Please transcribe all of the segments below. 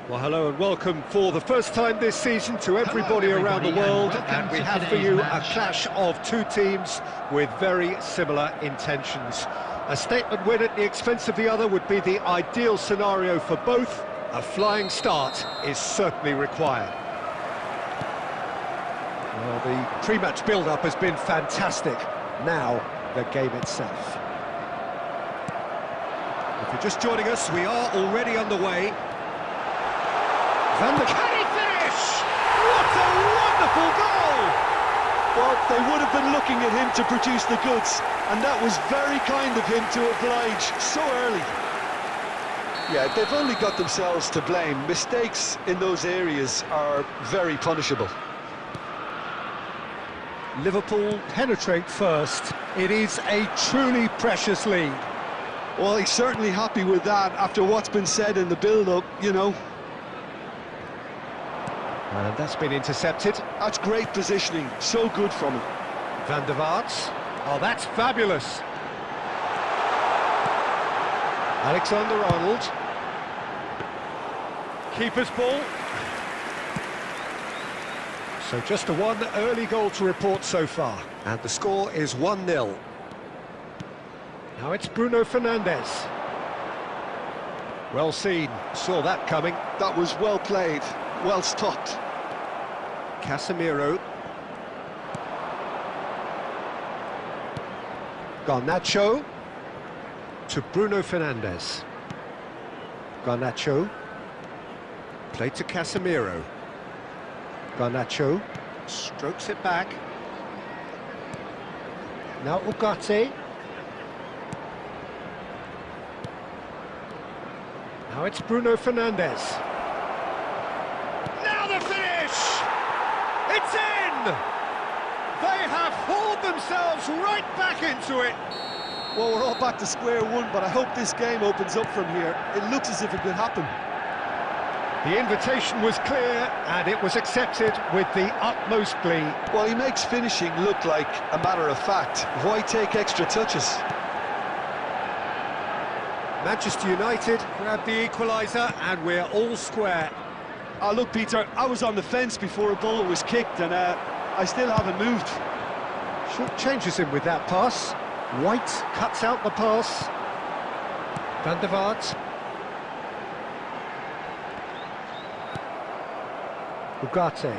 Well, hello and welcome for the first time this season to everybody around the world, and we have for you a clash of two teams with very similar intentions. A statement win at the expense of the other would be the ideal scenario for both. A flying start is certainly required. Well, the pre-match build-up has been fantastic. Now, the game itself. If you're just joining us, we are already underway. Can he finish? What a wonderful goal! Well, they would have been looking at him to produce the goods, and that was very kind of him to oblige so early. Yeah, they've only got themselves to blame. Mistakes in those areas are very punishable. Liverpool penetrate first. It is a truly precious lead. Well, he's certainly happy with that after what's been said in the build-up, you know. And that's been intercepted. That's great positioning, so good from him. Van der Vaart. Oh, that's fabulous. Alexander-Arnold. Keeper's ball. So just a one early goal to report so far. And the score is 1-0. Now it's Bruno Fernandes. Well seen, saw that coming. That was well played, well stopped. Casemiro. Garnacho to Bruno Fernandes. Garnacho. Played to Casemiro. Garnacho strokes it back. Now Ugarte. Now it's Bruno Fernandes. Now the finish! It's in! They have hauled themselves right back into it. Well, we're all back to square one, but I hope this game opens up from here. It looks as if it could happen. The invitation was clear, and it was accepted with the utmost glee. Well, he makes finishing look like a matter of fact. Why take extra touches? Manchester United grab the equaliser, and we're all square. Oh, look, Peter, I was on the fence before a ball was kicked, and I still haven't moved. Short changes him with that pass. White cuts out the pass. Van der Vaart. Ugarte.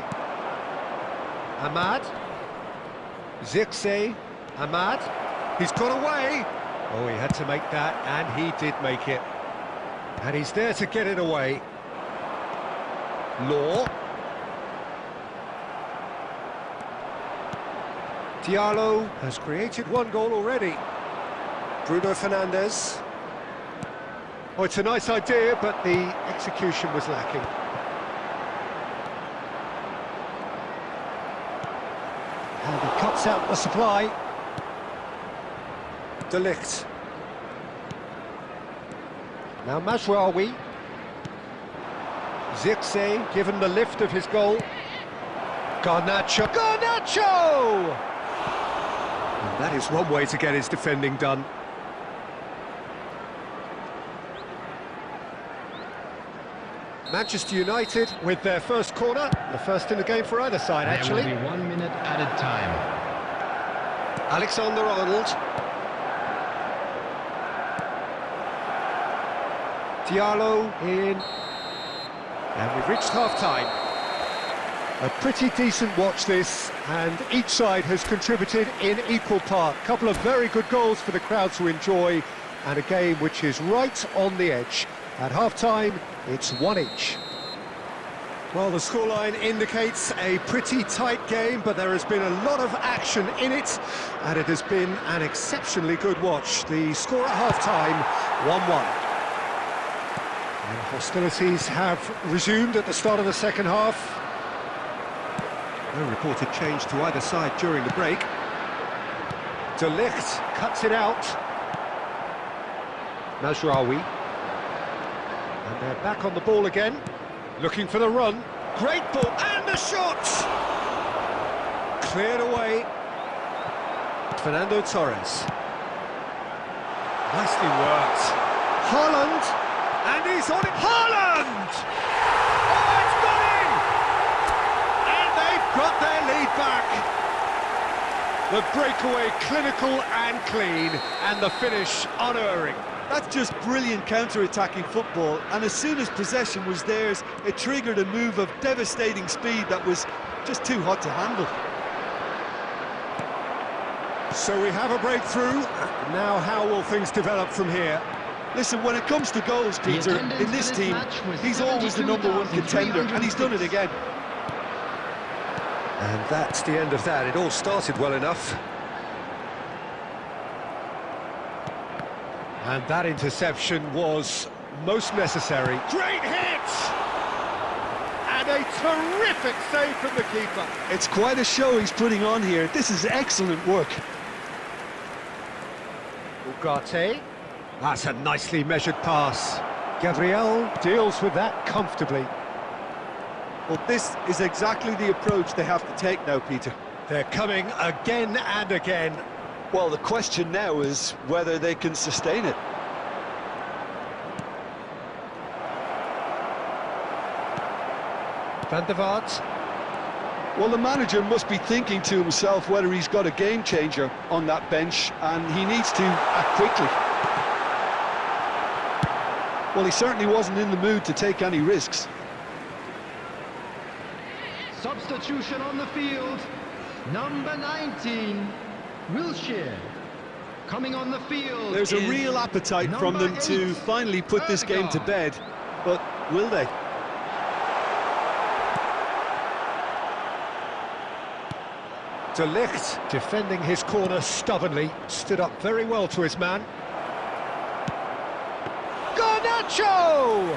Ahmad. Zirkzee. Ahmad. He's got away. Oh, he had to make that, and he did make it. And he's there to get it away. Law. Diallo has created one goal already. Bruno Fernandes. Oh, it's a nice idea, but the execution was lacking. And he cuts out the supply. De Ligt. Now Mazraoui. Zirkzee given the lift of his goal. Garnacho. Garnacho! And that is one way to get his defending done. Manchester United with their first corner, the first in the game for either side, actually. There will be 1 minute at a time. Alexander-Arnold. Diallo in. And we've reached half-time. A pretty decent watch this, and each side has contributed in equal part. A couple of very good goals for the crowd to enjoy, and a game which is right on the edge. At half-time, it's 1 each. Well, the scoreline indicates a pretty tight game, but there has been a lot of action in it, and it has been an exceptionally good watch. The score at half-time, 1-1. And hostilities have resumed at the start of the second half. No reported change to either side during the break. De Ligt cuts it out. Mazraoui. And they're back on the ball again, looking for the run. Great ball, and the shot! Cleared away. Fernando Torres. Nicely worked. Harun, and he's on it. Haaland! Oh, it's gone in! And they've got their lead back. The breakaway clinical and clean, and the finish unerring. That's just brilliant counter-attacking football, and as soon as possession was theirs, it triggered a move of devastating speed that was just too hot to handle. So we have a breakthrough. Now how will things develop from here? Listen, when it comes to goals, Peter, in this team, he's always the #1 contender, and he's done it again. And that's the end of that. It all started well enough. And that interception was most necessary. Great hit! And a terrific save from the keeper. It's quite a show he's putting on here. This is excellent work. Ugarte. That's a nicely measured pass. Gabriel deals with that comfortably. Well, this is exactly the approach they have to take now, Peter. They're coming again and again. Well, the question now is whether they can sustain it. Van der Vaart. Well, the manager must be thinking to himself whether he's got a game changer on that bench, and he needs to act quickly. Well, he certainly wasn't in the mood to take any risks. Substitution on the field. Number 19, Wilshere. Coming on the field. There's a real appetite from them to finally put this game to bed, but will they? De Ligt, defending his corner stubbornly, stood up very well to his man. Garnacho!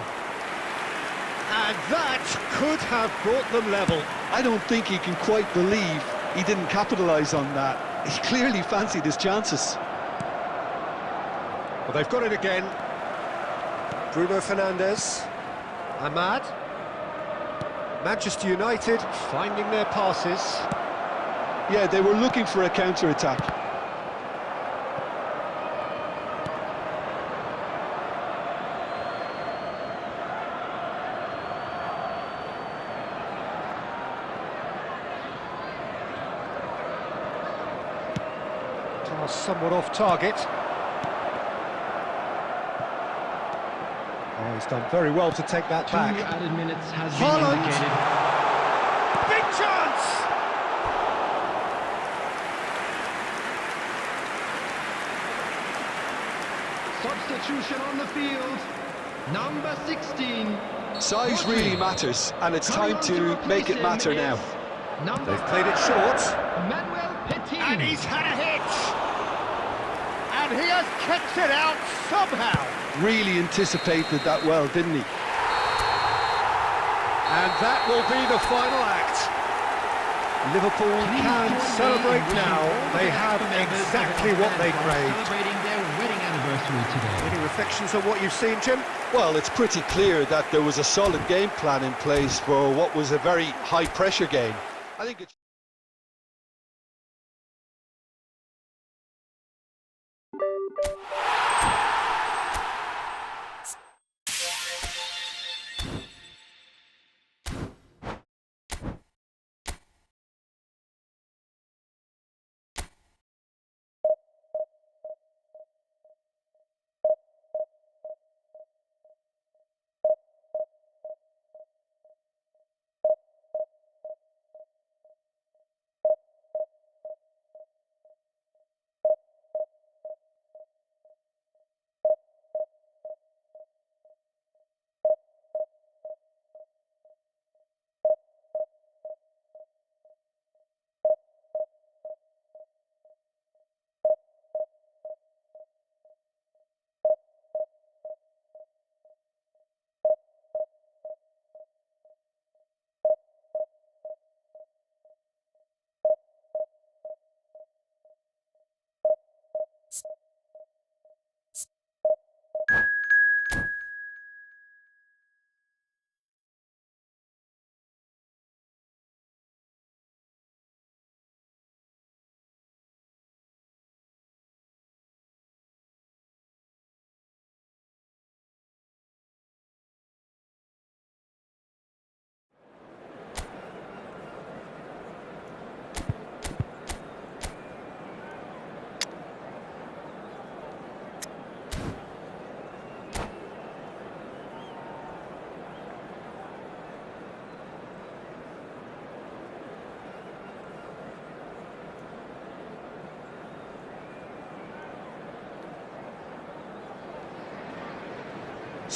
And that could have brought them level. I don't think he can quite believe he didn't capitalise on that. He clearly fancied his chances. Well, they've got it again. Bruno Fernandes. Ahmad. Manchester United finding their passes. Yeah, they were looking for a counter-attack. Somewhat off target. Oh, he's done very well to take that back. 2 added minutes has been Harun. indicated. Big chance! Substitution on the field. Number 16. Size really matters, and it's time to make it matter now. They've played it short. Manuel Petit. And he's had a hit! And he has kicked it out somehow. Really anticipated that well, didn't he? And that will be the final act. Liverpool can celebrate now. They have exactly what they craved. Celebrating their wedding anniversary today. Any reflections on what you've seen, Jim? Well, it's pretty clear that there was a solid game plan in place for what was a very high-pressure game. I think it's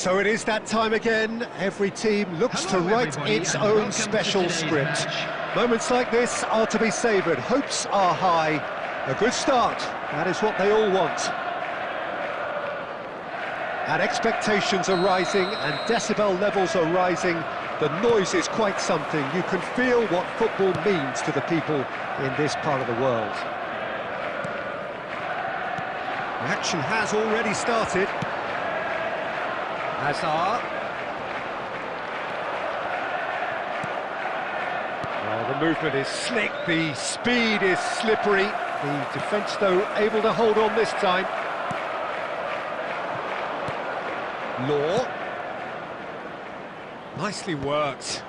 So it is that time again. Every team looks Hello, to write everybody, its and own welcome to special today's script. match. Moments like this are to be savoured. Hopes are high. A good start. That is what they all want. And expectations are rising and decibel levels are rising. The noise is quite something. You can feel what football means to the people in this part of the world. The action has already started. Hazard. Well, the movement is slick, the speed is slippery. The defence, though, able to hold on this time. Law. Nicely worked.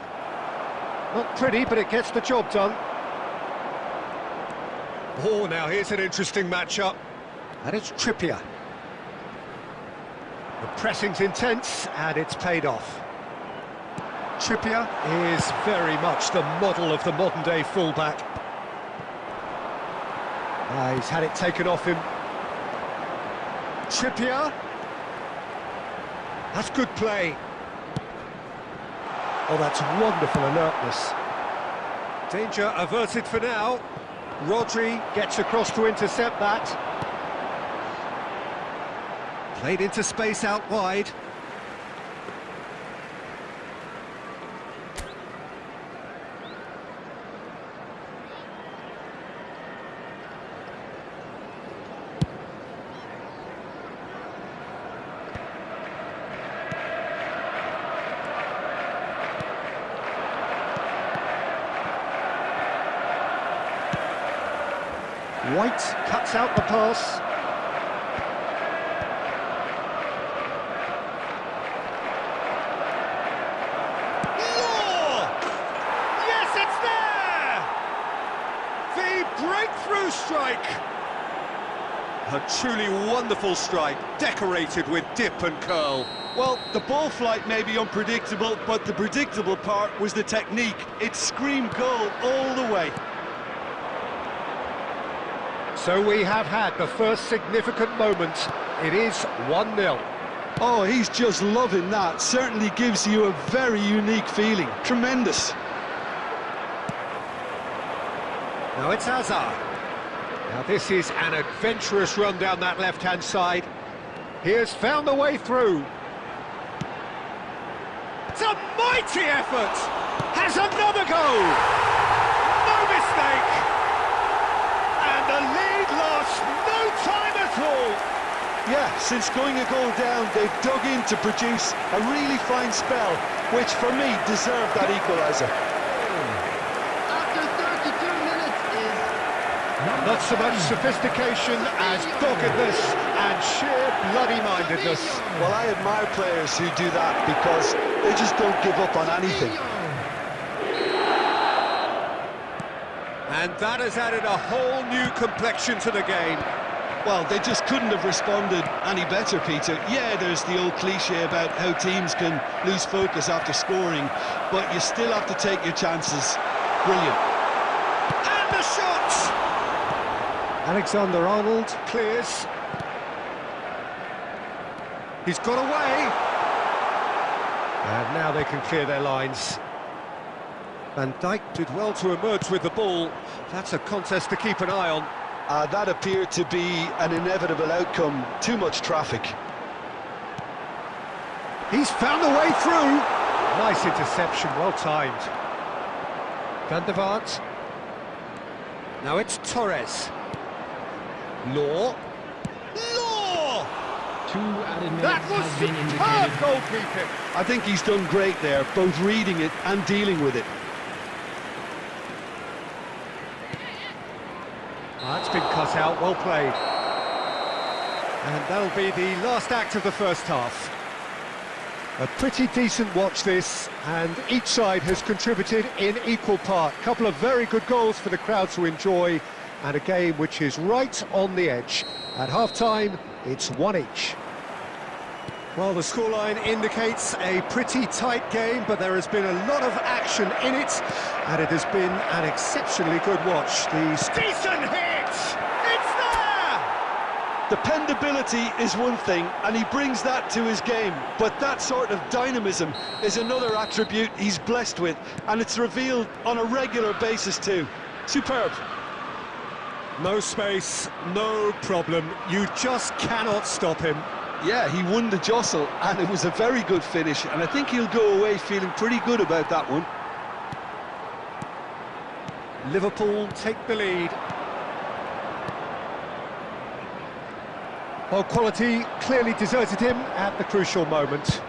Not pretty, but it gets the job done. Oh, now here's an interesting matchup. And it's Trippier. The pressing's intense, and it's paid off. Trippier is very much the model of the modern-day fullback. He's had it taken off him. Trippier. That's good play. Oh, that's wonderful alertness. Danger averted for now. Rodri gets across to intercept that. Played into space out wide. White cuts out the pass. Law! Yes, it's there! The breakthrough strike! A truly wonderful strike, decorated with dip and curl. Well, the ball flight may be unpredictable, but the predictable part was the technique. It screamed goal all the way. So we have had the first significant moment. It is 1-0. Oh, he's just loving that. Certainly gives you a very unique feeling. Tremendous. Now it's Hazard. Now this is an adventurous run down that left-hand side. He has found the way through. It's a mighty effort! Has another goal! No mistake! And the lead lost no time at all! Yeah, since going a goal down, they've dug in to produce a really fine spell, which for me deserved that equaliser. After 32 minutes is... Not so much sophistication as doggedness and sheer bloody-mindedness. Well, I admire players who do that because they just don't give up on anything. And that has added a whole new complexion to the game. Well, they just couldn't have responded any better, Peter. Yeah, there's the old cliche about how teams can lose focus after scoring, but you still have to take your chances. Brilliant. And the shot! Alexander-Arnold clears. He's got away. And now they can clear their lines. Van Dijk did well to emerge with the ball. That's a contest to keep an eye on. That appeared to be an inevitable outcome. Too much traffic. He's found a way through. Nice interception, well timed. Van der Vaart. Now it's Torres. Law. Law! 2 added minutes That was has been superb indicated. goalkeeping. I think he's done great there, both reading it and dealing with it. That's been cut out, well played. And that'll be the last act of the first half. A pretty decent watch this, and each side has contributed in equal part. A couple of very good goals for the crowd to enjoy, and a game which is right on the edge. At half-time, it's 1 each. Well, the scoreline indicates a pretty tight game, but there has been a lot of action in it, and it has been an exceptionally good watch. The decent hit! It's there! Dependability is one thing, and he brings that to his game, but that sort of dynamism is another attribute he's blessed with, and it's revealed on a regular basis too. Superb. No space, no problem. You just cannot stop him. Yeah, he won the jostle, and it was a very good finish, and I think he'll go away feeling pretty good about that one. Liverpool take the lead. Well, quality clearly deserted him at the crucial moment.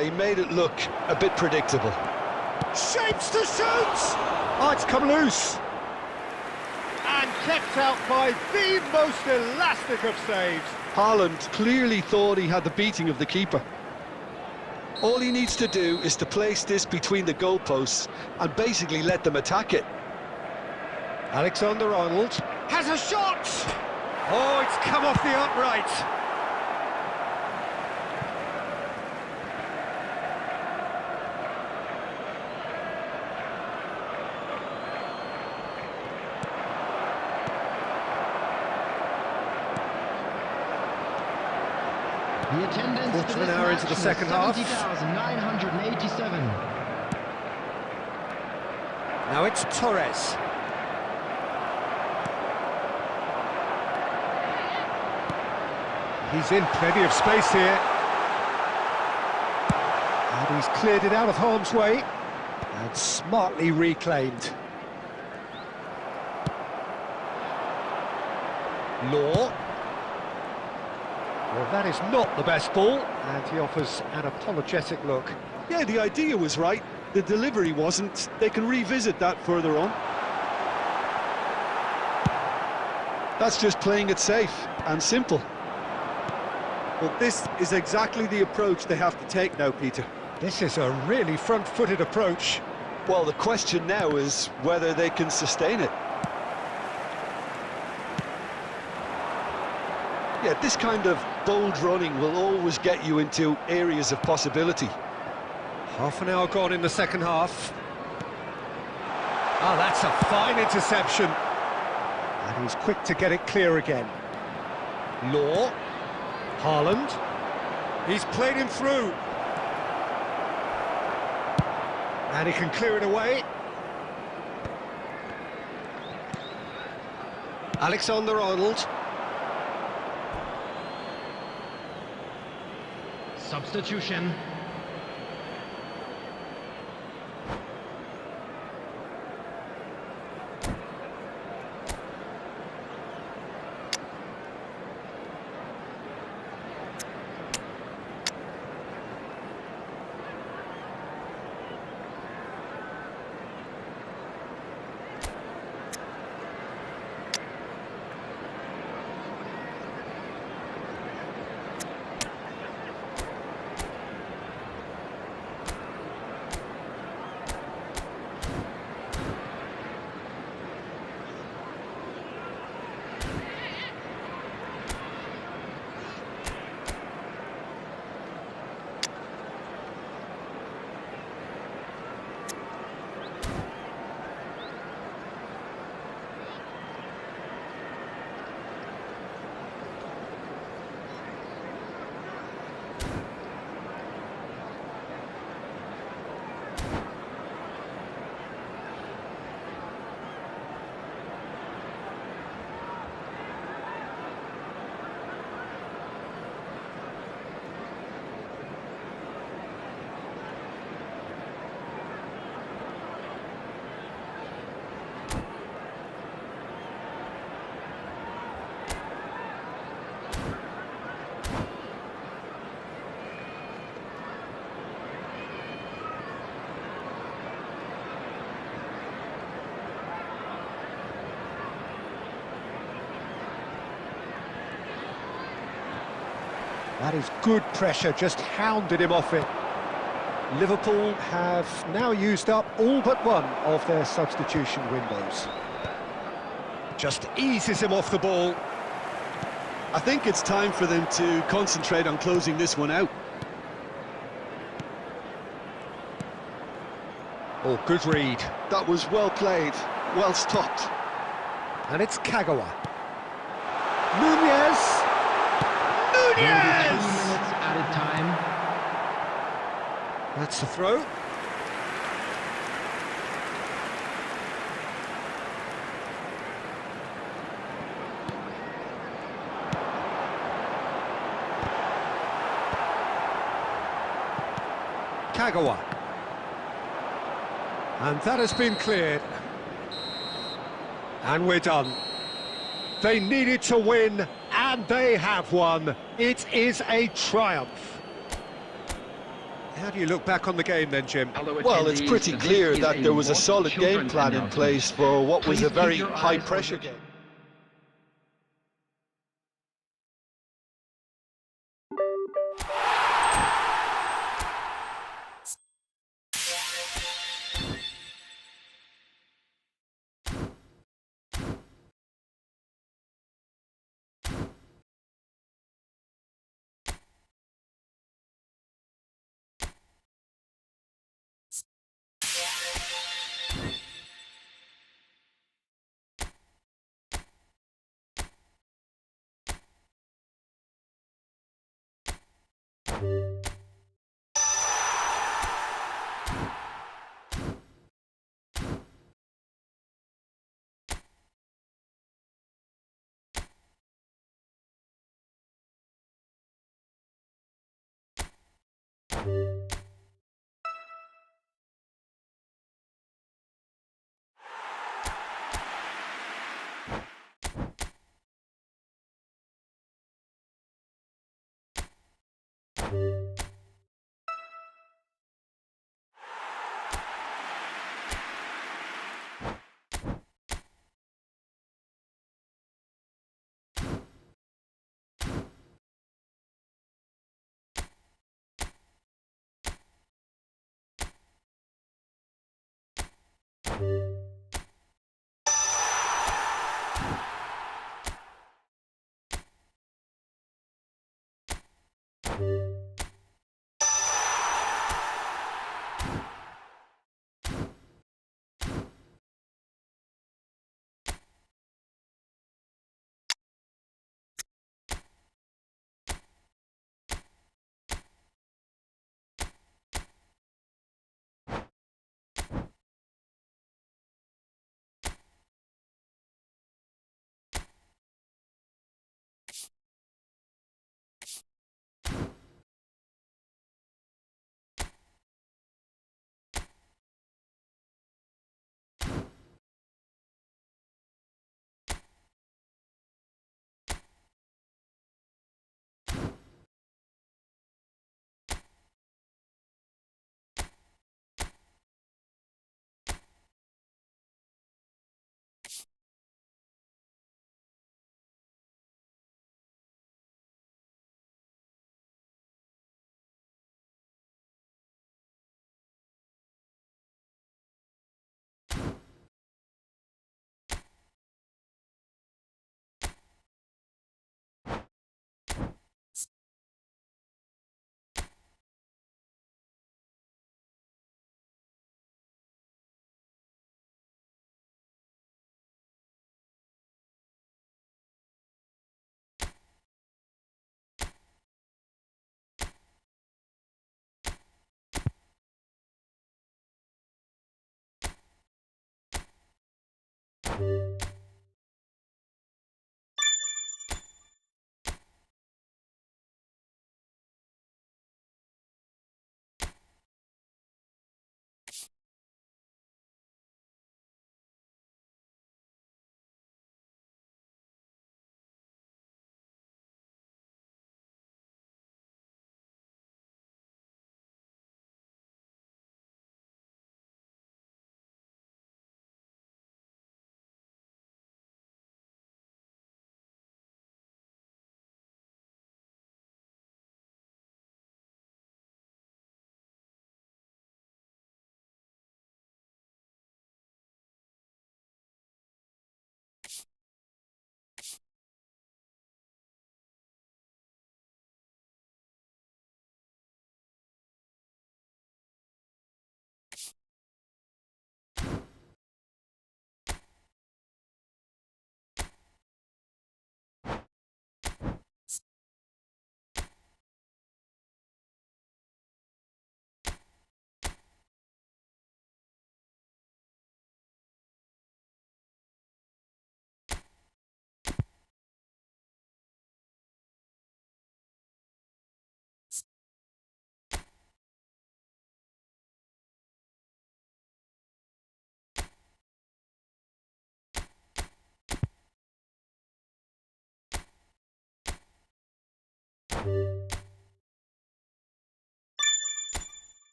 He made it look a bit predictable. Shapes to shoot! Oh, it's come loose. And kept out by the most elastic of saves. Harun clearly thought he had the beating of the keeper. All he needs to do is to place this between the goalposts and basically let them attack it. Alexander-Arnold has a shot! Oh, it's come off the upright. The attendance Quarter for of an this hour match into the was second half. 70,987. Now it's Torres. He's in plenty of space here. And he's cleared it out of harm's way. And smartly reclaimed. Law. Well, that is not the best ball. And he offers an apologetic look. Yeah, the idea was right. The delivery wasn't. They can revisit that further on. That's just playing it safe and simple. Well, this is exactly the approach they have to take now, Peter. This is a really front-footed approach. Well, the question now is whether they can sustain it. Yeah, this kind of bold running will always get you into areas of possibility. Half an hour gone in the second half. Oh, that's a fine interception. And he's quick to get it clear again. Law. Haaland. He's played him through. And he can clear it away. Alexander-Arnold. Substitution. That is good pressure, just hounded him off it. Liverpool have now used up all but one of their substitution windows. Just eases him off the ball. I think it's time for them to concentrate on closing this one out. Oh, good read. That was well played, well stopped. And it's Kagawa. Nunez. There will be 2 Yes! minutes added time. That's the throw. Kagawa. And that has been cleared. And we're done. They needed to win, and they have won. It is a triumph. How do you look back on the game then, Jim? Well, it's pretty clear that there was a solid game plan in place for what was a very high-pressure game.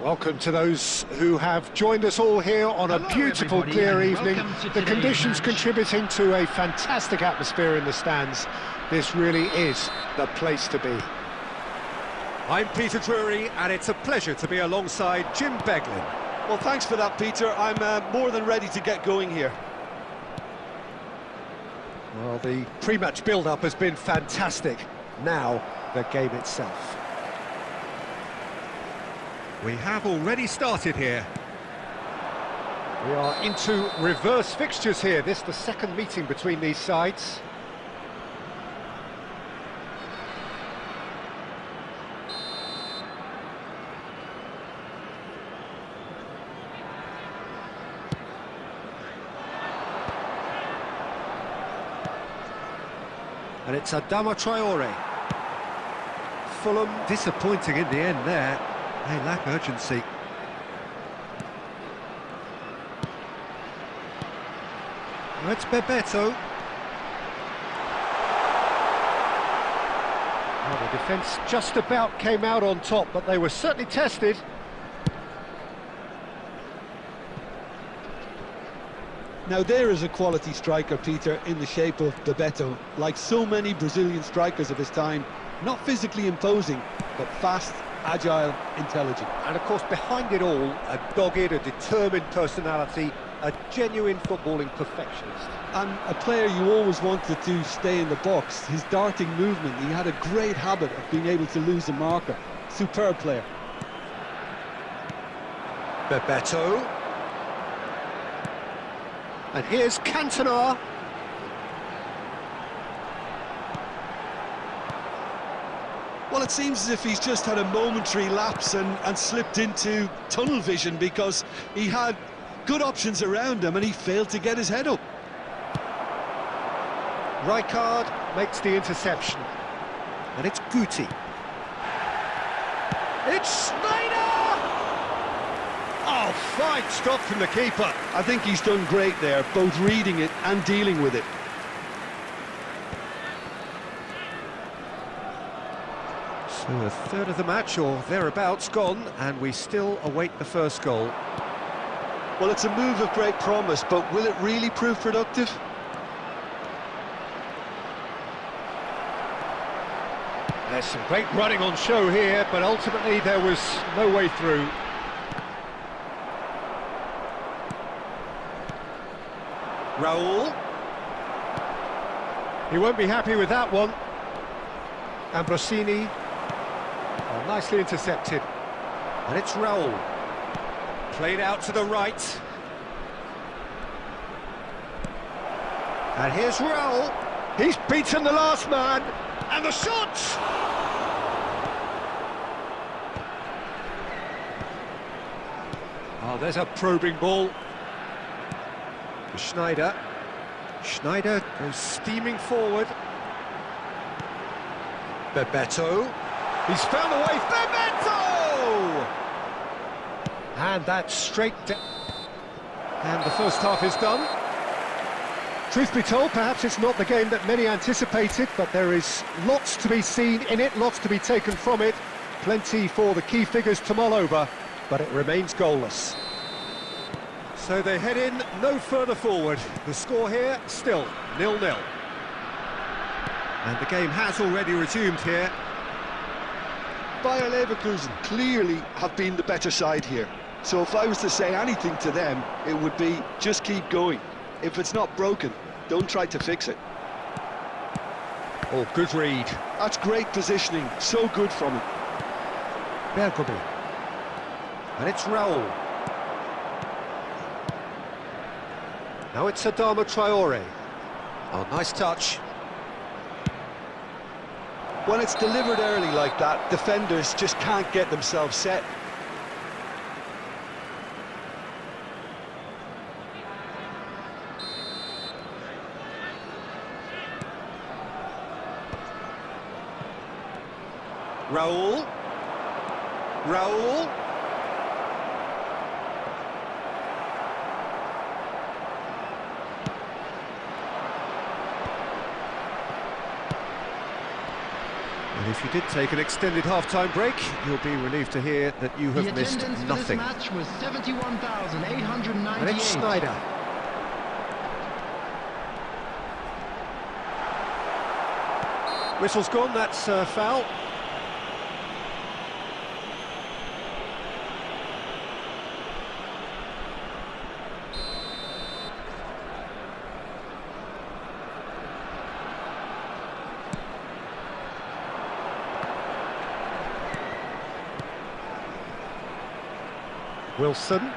Welcome to those who have joined us all here on a beautiful, clear evening. The conditions contributing to a fantastic atmosphere in the stands. This really is the place to be. I'm Peter Drury, and it's a pleasure to be alongside Jim Beglin. Well, thanks for that, Peter. I'm more than ready to get going here. Well, the pre-match build-up has been fantastic. Now, the game itself. We have already started here. We are into reverse fixtures here. This is the second meeting between these sides. And it's Adama Traore. Fulham disappointing in the end there. They lack urgency. It's Bebeto. Well, the defence just about came out on top, but they were certainly tested. Now there is a quality striker, Peter, in the shape of Bebeto. Like so many Brazilian strikers of his time, not physically imposing, but fast, agile, intelligent. And of course, behind it all, a dogged, a determined personality, a genuine footballing perfectionist. And a player you always wanted to stay in the box. His darting movement, he had a great habit of being able to lose a marker. Superb player. Bebeto. And here's Cantona. Well, it seems as if he's just had a momentary lapse and slipped into tunnel vision, because he had good options around him and he failed to get his head up. Rijkaard makes the interception. And it's Guti. It's Schneider! Oh, fine stop from the keeper. I think he's done great there, both reading it and dealing with it. So a third of the match, or thereabouts, gone, and we still await the first goal. Well, it's a move of great promise, but will it really prove productive? There's some great running on show here, but ultimately there was no way through. Raul. He won't be happy with that one. Ambrosini. Oh, nicely intercepted. And it's Raul. Played out to the right. And here's Raul. He's beaten the last man. And the shot! Oh, there's a probing ball. Schneider. Schneider goes steaming forward. Bebeto. He's found a way. Bebeto! And that's straight down. And the first half is done. Truth be told, perhaps it's not the game that many anticipated, but there is lots to be seen in it, lots to be taken from it. Plenty for the key figures to mull over, but it remains goalless. So they head in no further forward. The score here, still 0-0. And the game has already resumed here. Bayer Leverkusen clearly have been the better side here. So if I was to say anything to them, it would be just keep going. If it's not broken, don't try to fix it. Oh, good read. That's great positioning, so good from him. Bergobi. And it's Raul. Now it's Adama Traore. Oh, nice touch. When it's delivered early like that, defenders just can't get themselves set. Raul. Raul. And if you did take an extended half-time break, you'll be relieved to hear that you have missed nothing. The attendance for this match was 71,898. And it's Schneider. Whistle's gone, that's foul. Wilson.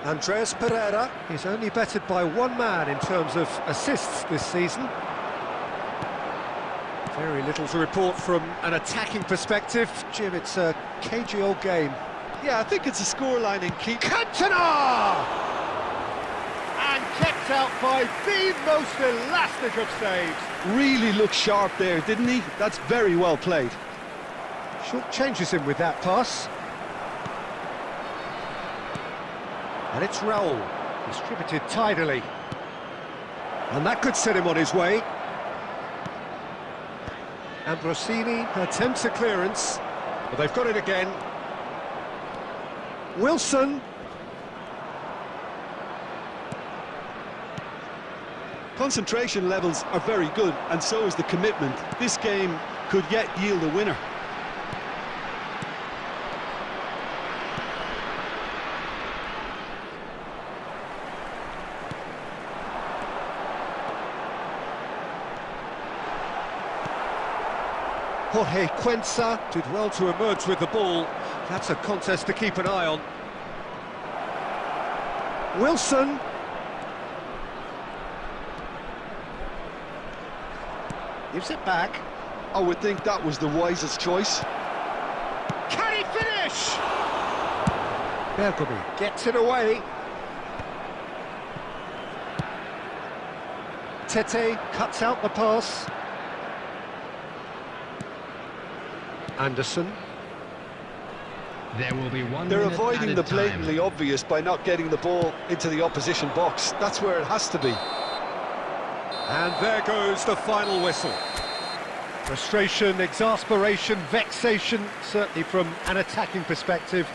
Andreas Pereira. He's only bettered by one man in terms of assists this season. Very little to report from an attacking perspective. Jim, it's a cagey old game. Yeah, I think it's a scoreline in keep. Cantona! And kept out by the most elastic of saves. Really looked sharp there, didn't he? That's very well played. Short changes him with that pass. And it's Raul, distributed tidily. And that could set him on his way. Ambrosini attempts a clearance, but they've got it again. Wilson. Concentration levels are very good, and so is the commitment. This game could yet yield a winner. Jorge Cuenca did well to emerge with the ball. That's a contest to keep an eye on. Wilson. Gives it back. I would think that was the wisest choice. Can he finish? Bergobi gets it away. Tete cuts out the pass. Anderson. There will be 1 They're minute avoiding added the blatantly time. obvious by not getting the ball into the opposition box. That's where it has to be. And there goes the final whistle. Frustration, exasperation, vexation, certainly from an attacking perspective.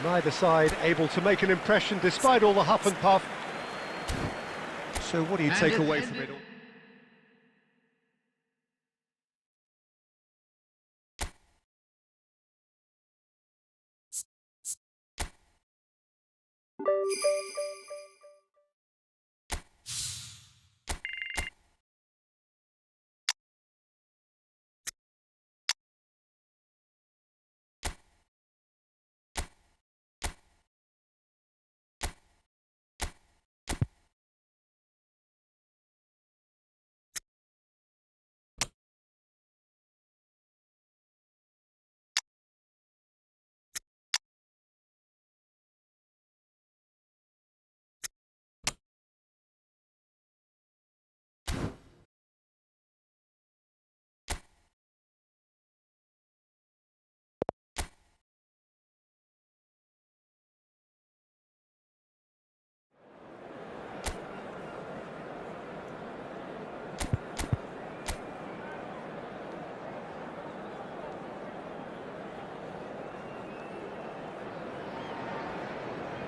Neither side able to make an impression despite all the huff and puff. So what do you take away from it all?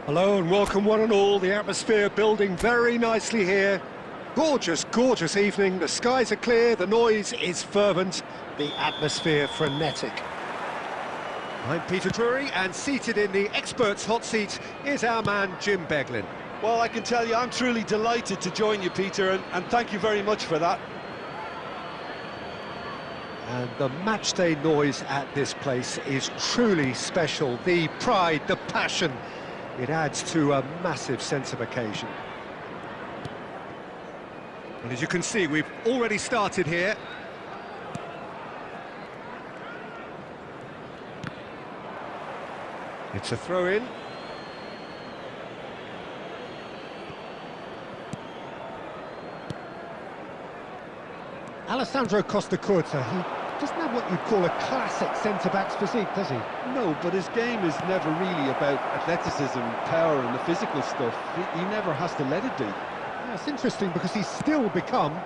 Hello and welcome one and all. The atmosphere building very nicely here. Gorgeous, gorgeous evening. The skies are clear, the noise is fervent, the atmosphere frenetic. I'm Peter Drury, and seated in the experts' hot seat is our man Jim Beglin. Well, I can tell you, I'm truly delighted to join you, Peter, and thank you very much for that. And the matchday noise at this place is truly special. The pride, the passion, it adds to a massive sense of occasion. And as you can see, we've already started here. It's a throw-in. Alessandro Costa Curta, he doesn't have what you'd call a classic centre-back's physique, does he? No, but his game is never really about athleticism, power and the physical stuff. He never has to let it be. Yeah, it's interesting because he's still become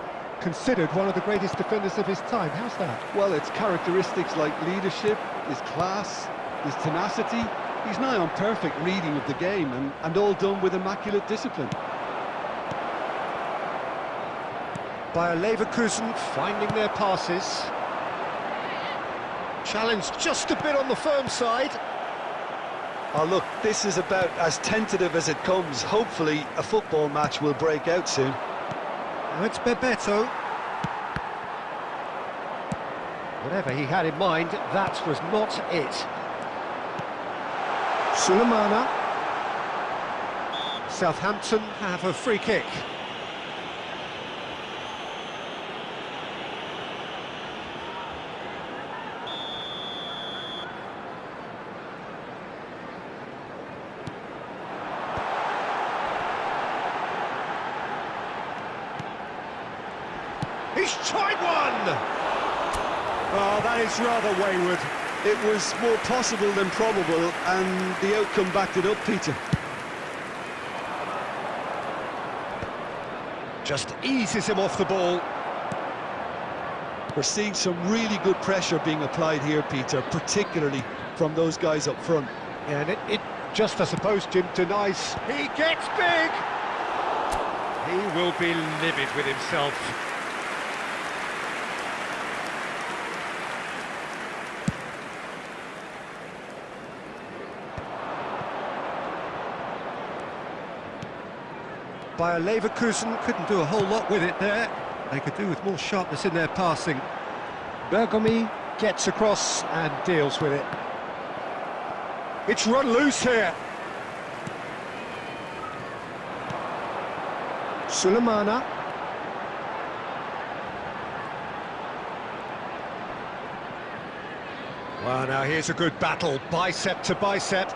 considered one of the greatest defenders of his time. How's that? Well, it's characteristics like leadership, his class, his tenacity. He's nigh on perfect reading of the game and all done with immaculate discipline. Bayer Leverkusen finding their passes. Challenge just a bit on the firm side. Oh, look, this is about as tentative as it comes. Hopefully, a football match will break out soon. Now it's Bebeto. Whatever he had in mind, that was not it. Sulemana. Southampton have a free kick. He's tried one! Oh, that is rather wayward. It was more possible than probable, and the outcome backed it up, Peter. Just eases him off the ball. We're seeing some really good pressure being applied here, Peter, particularly from those guys up front. Yeah, and it just, I suppose, Jim, denies. He gets big! He will be livid with himself. Bayer Leverkusen couldn't do a whole lot with it there. They could do with more sharpness in their passing. Bergomi gets across and deals with it. It's run loose here. Sulemana. Well, now here's a good battle, bicep to bicep.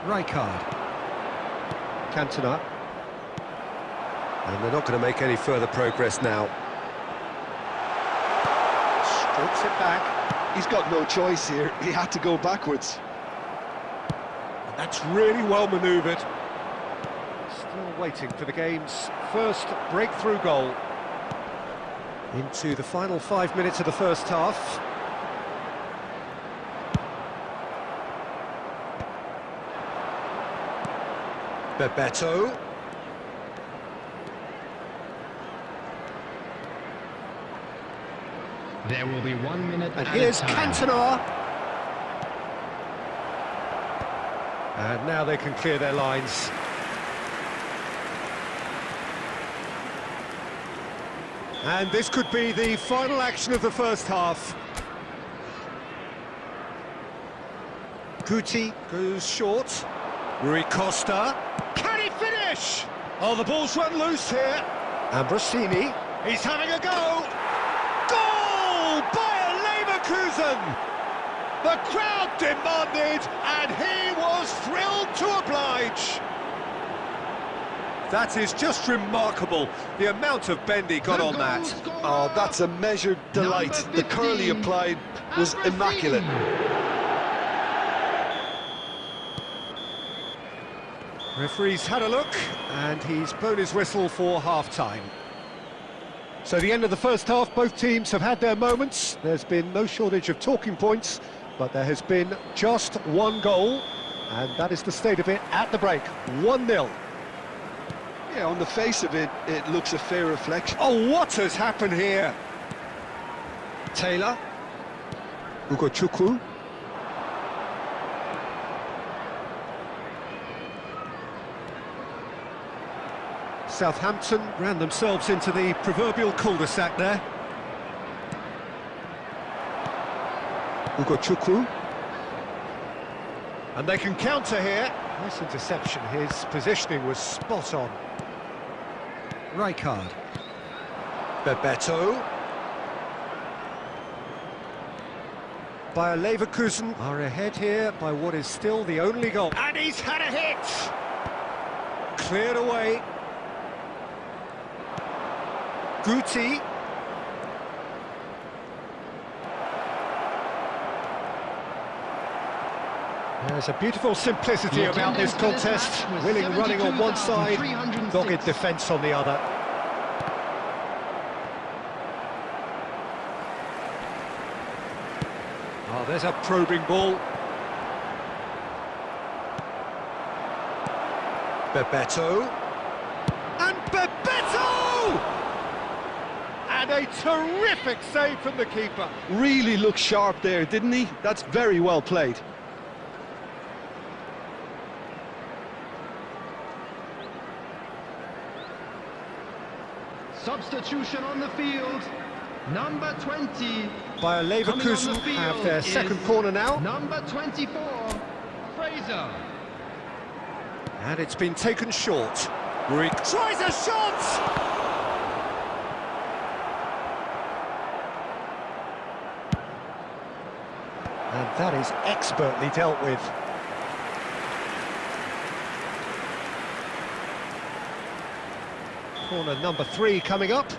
Rijkaard. Cantona. And they're not going to make any further progress now. Strokes it back. He's got no choice here. He had to go backwards. And that's really well manoeuvred. Still waiting for the game's first breakthrough goal. Into the final 5 minutes of the first half. Bebeto. There will be 1 minute And at here's a time. Cantona. And now they can clear their lines. And this could be the final action of the first half. Guti goes short. Rui Costa. Can he finish? Oh, the ball's run loose here. Ambrosini. He's having a go. Goal! Bayer Leverkusen! The crowd demanded, and he was thrilled to oblige. That is just remarkable, the amount of bend he got on that. Oh, that's a measured delight. The curl he applied was immaculate. Referee's had a look, and he's blown his whistle for half-time. So the end of the first half, both teams have had their moments. There's been no shortage of talking points, but there has been just one goal. And that is the state of it at the break. 1-0. Yeah, on the face of it, it looks a fair reflection. Oh, what has happened here? Taylor. Ugochukwu. Southampton ran themselves into the proverbial cul-de-sac there. Ugochukwu. And they can counter here. Nice interception. His positioning was spot on. Rijkaard. Bebeto. Bayer Leverkusen are ahead here by what is still the only goal. And he's had a hit! Cleared away. Guti. There's a beautiful simplicity about this contest. Willing running on one side, dogged defence on the other. Oh, there's a probing ball. Bebeto. And Bebeto! And a terrific save from the keeper. Really looked sharp there, didn't he? That's very well played. Substitution on the field. Number 20. Bayer Leverkusen have their second corner now. Number 24, Fraser. And it's been taken short. Greek tries a shot! And that is expertly dealt with. Corner number 3 coming up.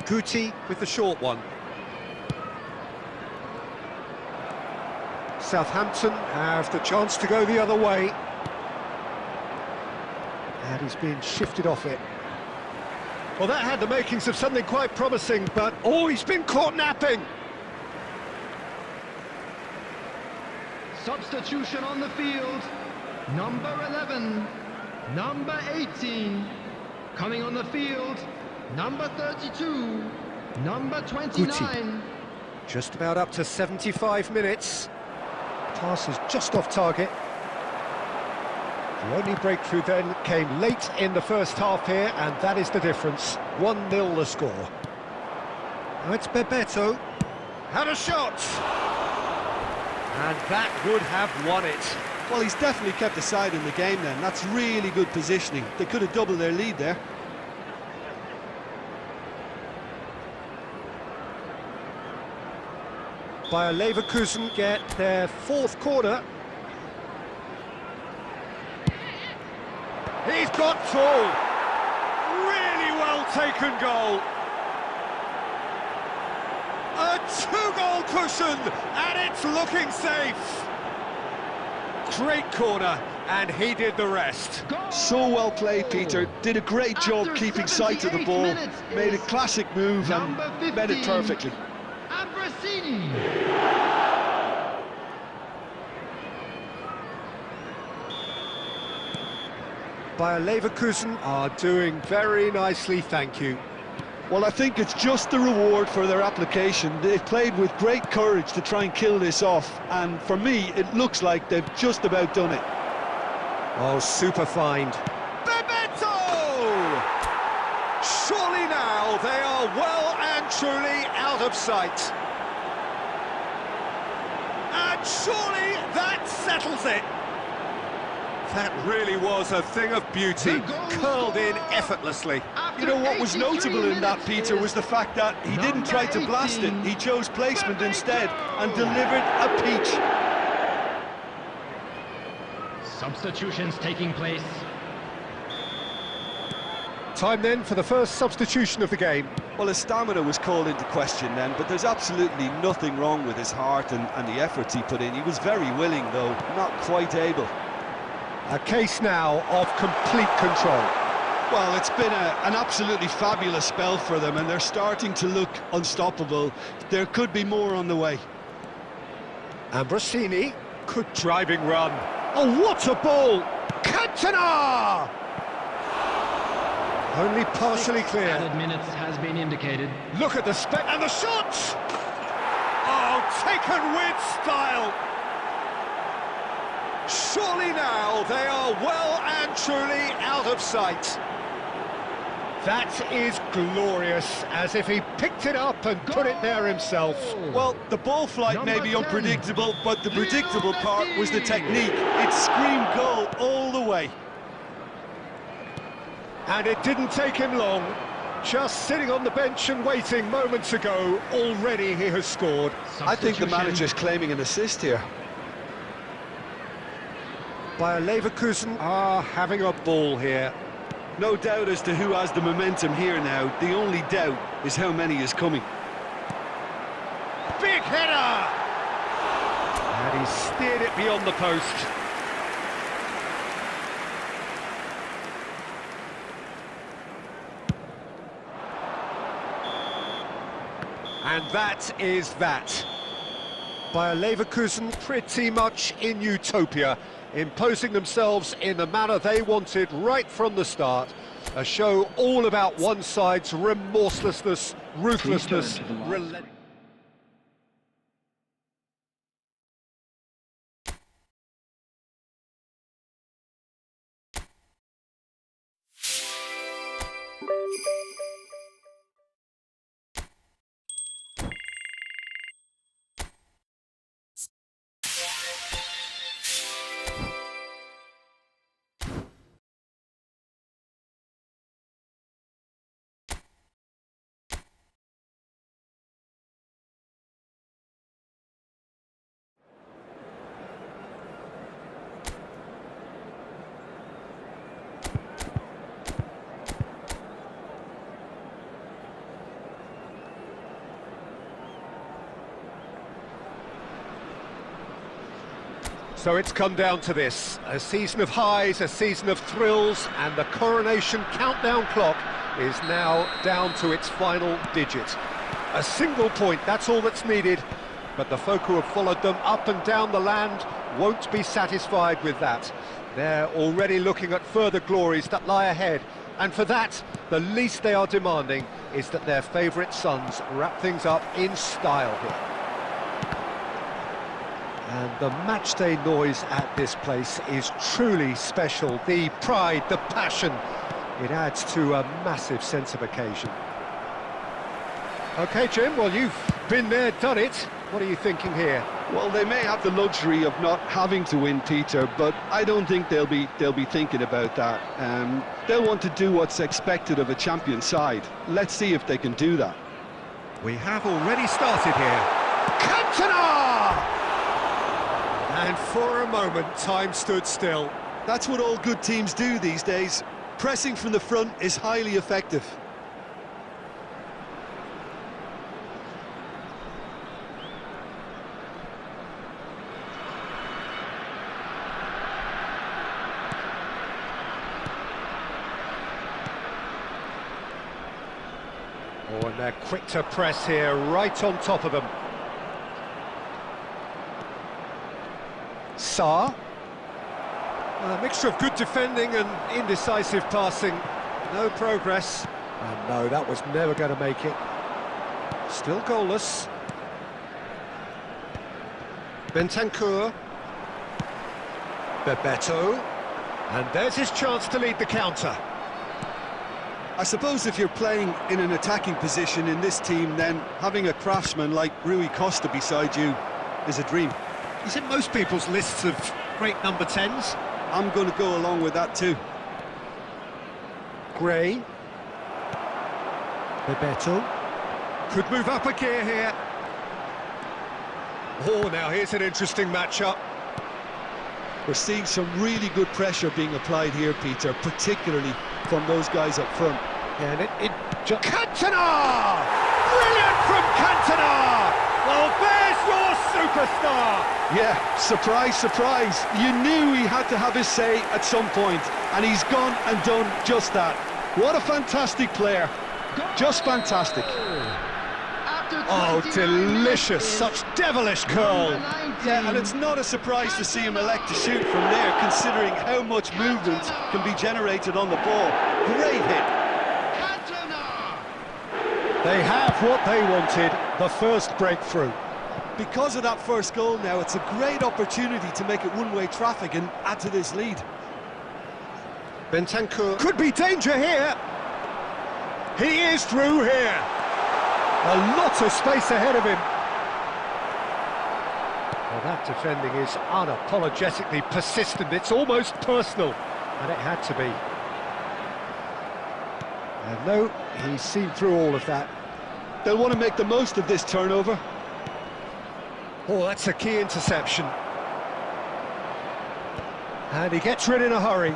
Guti with the short one. Southampton have the chance to go the other way. And he's being shifted off it. Well, that had the makings of something quite promising, but oh, he's been caught napping. Substitution on the field. Number 11. Number 18. Coming on the field. Number 32. Number 29. Guti. Just about up to 75 minutes. Pass is just off target. The only breakthrough then came late in the first half here, and that is the difference. 1-0 the score. Now it's Bebeto. Had a shot! And that would have won it. Well, he's definitely kept the side in the game then. That's really good positioning. They could have doubled their lead there. Bayer Leverkusen get their fourth corner. He's got full. Really well taken goal. A 2-goal cushion, and it's looking safe. Great corner, and he did the rest. So well played, Peter. Did a great job keeping sight of the ball. Made a classic move and made it perfectly. Bayer Leverkusen are doing very nicely, thank you. Well, I think it's just the reward for their application. They've played with great courage to try and kill this off, and for me, it looks like they've just about done it. Oh, super find. Bebeto! Surely now they are well and truly out of sight. And surely that settles it. That really was a thing of beauty, curled in effortlessly. You know what was notable in that, Peter, was the fact that he didn't try to blast it. He chose placement instead and delivered a peach. Substitutions taking place. Time then for the first substitution of the game. Well, his stamina was called into question then, but there's absolutely nothing wrong with his heart and the efforts he put in. He was very willing, though, not quite able. A case now of complete control. Well, it's been an absolutely fabulous spell for them, and they're starting to look unstoppable. There could be more on the way. And Brasini, good driving run. Oh, what a ball! Cantona! Only partially clear. Added minutes has been indicated. Look at the spec and the shot! Oh, taken with style! Surely now they are well and truly out of sight. That is glorious, as if he picked it up and put it there himself. Well, the ball flight may be unpredictable, but the predictable part was the technique. It screamed goal all the way. And it didn't take him long. Just sitting on the bench and waiting moments ago, already he has scored. I think the manager's claiming an assist here. Bayer Leverkusen are having a ball here. No doubt as to who has the momentum here now. The only doubt is how many is coming. Big header! And he steered it beyond the post. And that is that. Bayer Leverkusen pretty much in utopia, imposing themselves in the manner they wanted right from the start. A show all about one side's remorselessness, ruthlessness, relentlessness. So it's come down to this, a season of highs, a season of thrills, and the coronation countdown clock is now down to its final digit. A single point, that's all that's needed, but the folk who have followed them up and down the land won't be satisfied with that. They're already looking at further glories that lie ahead, and for that, the least they are demanding is that their favourite sons wrap things up in style here. And the matchday noise at this place is truly special. The pride, the passion, it adds to a massive sense of occasion. OK, Jim, well, you've been there, done it. What are you thinking here? Well, they may have the luxury of not having to win, Peter, but I don't think they'll be thinking about that. They'll want to do what's expected of a champion side. Let's see if they can do that. We have already started here. Cantona! And for a moment, time stood still. That's what all good teams do these days. Pressing from the front is highly effective. Oh, and they're quick to press here, right on top of them. Saar. A mixture of good defending and indecisive passing. No progress. And no, that was never going to make it. Still goalless. Bentancur. Bebeto. And there's his chance to lead the counter. I suppose if you're playing in an attacking position in this team, then having a craftsman like Rui Costa beside you is a dream. He's in most people's lists of great number 10s. I'm going to go along with that too. Gray. Bebeto. Could move up a gear here. Oh, now here's an interesting matchup. We're seeing some really good pressure being applied here, Peter, particularly from those guys up front. And it just... Cantona! Brilliant from Cantona! Well, there's your superstar! Yeah, surprise, surprise. You knew he had to have his say at some point, and he's gone and done just that. What a fantastic player. Just fantastic. Oh, delicious, such devilish curl. Yeah, and it's not a surprise to see him elect to shoot from there, considering how much movement can be generated on the ball. Great hit. They have what they wanted, the first breakthrough. Because of that first goal now, it's a great opportunity to make it one-way traffic and add to this lead. Bentancur could be danger here. He is through here. A lot of space ahead of him. Well, that defending is unapologetically persistent. It's almost personal, and it had to be. And no, he's seen through all of that. They'll want to make the most of this turnover. Oh, that's a key interception. And he gets rid in a hurry.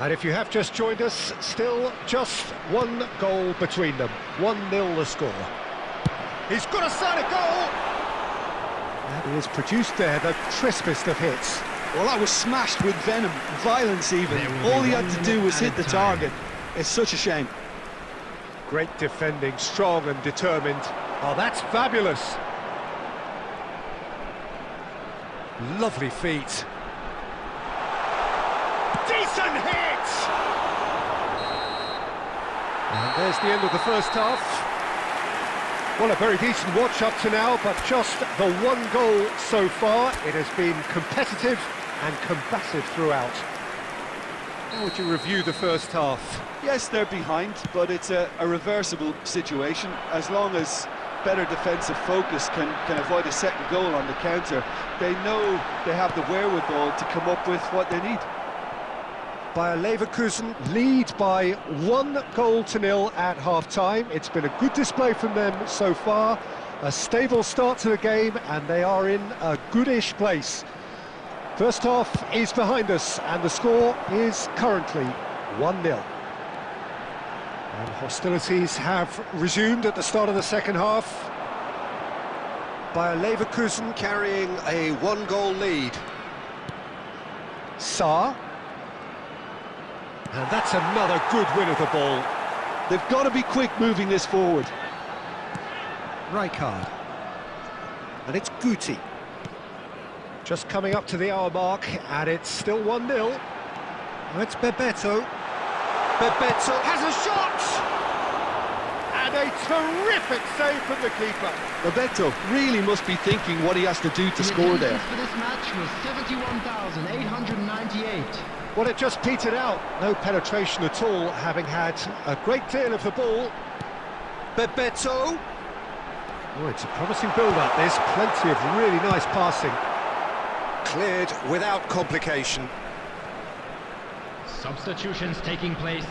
And if you have just joined us, still just one goal between them. 1-0 the score. He's got a solid goal! And he has produced there the crispest of hits. Well, that was smashed with venom, violence even. All he had to do was hit the target. It's such a shame. Great defending, strong and determined. Oh, that's fabulous. Lovely feet. Decent hit! And there's the end of the first half. Well, a very decent watch up to now, but just the one goal so far. It has been competitive and combative throughout. How would you review the first half? Yes, they're behind, but it's a reversible situation. As long as better defensive focus can avoid a second goal on the counter, they know they have the wherewithal to come up with what they need. Bayer Leverkusen lead by 1-0 at half-time. It's been a good display from them so far. A stable start to the game, and they are in a goodish place. First half is behind us, and the score is currently 1-0. And hostilities have resumed at the start of the second half. Bayer Leverkusen carrying a 1-goal lead. Saar. And that's another good win of the ball. They've got to be quick moving this forward. Rijkaard. And it's Guti. Just coming up to the hour mark, and it's still 1-0. It's Bebeto. Bebeto has a shot! And a terrific save from the keeper. Bebeto really must be thinking what he has to do to score there. For this match was 71,898. Well, it just petered out. No penetration at all, having had a great deal of the ball. Bebeto. Oh, it's a promising build-up. There's plenty of really nice passing. Cleared without complication. Substitutions taking place.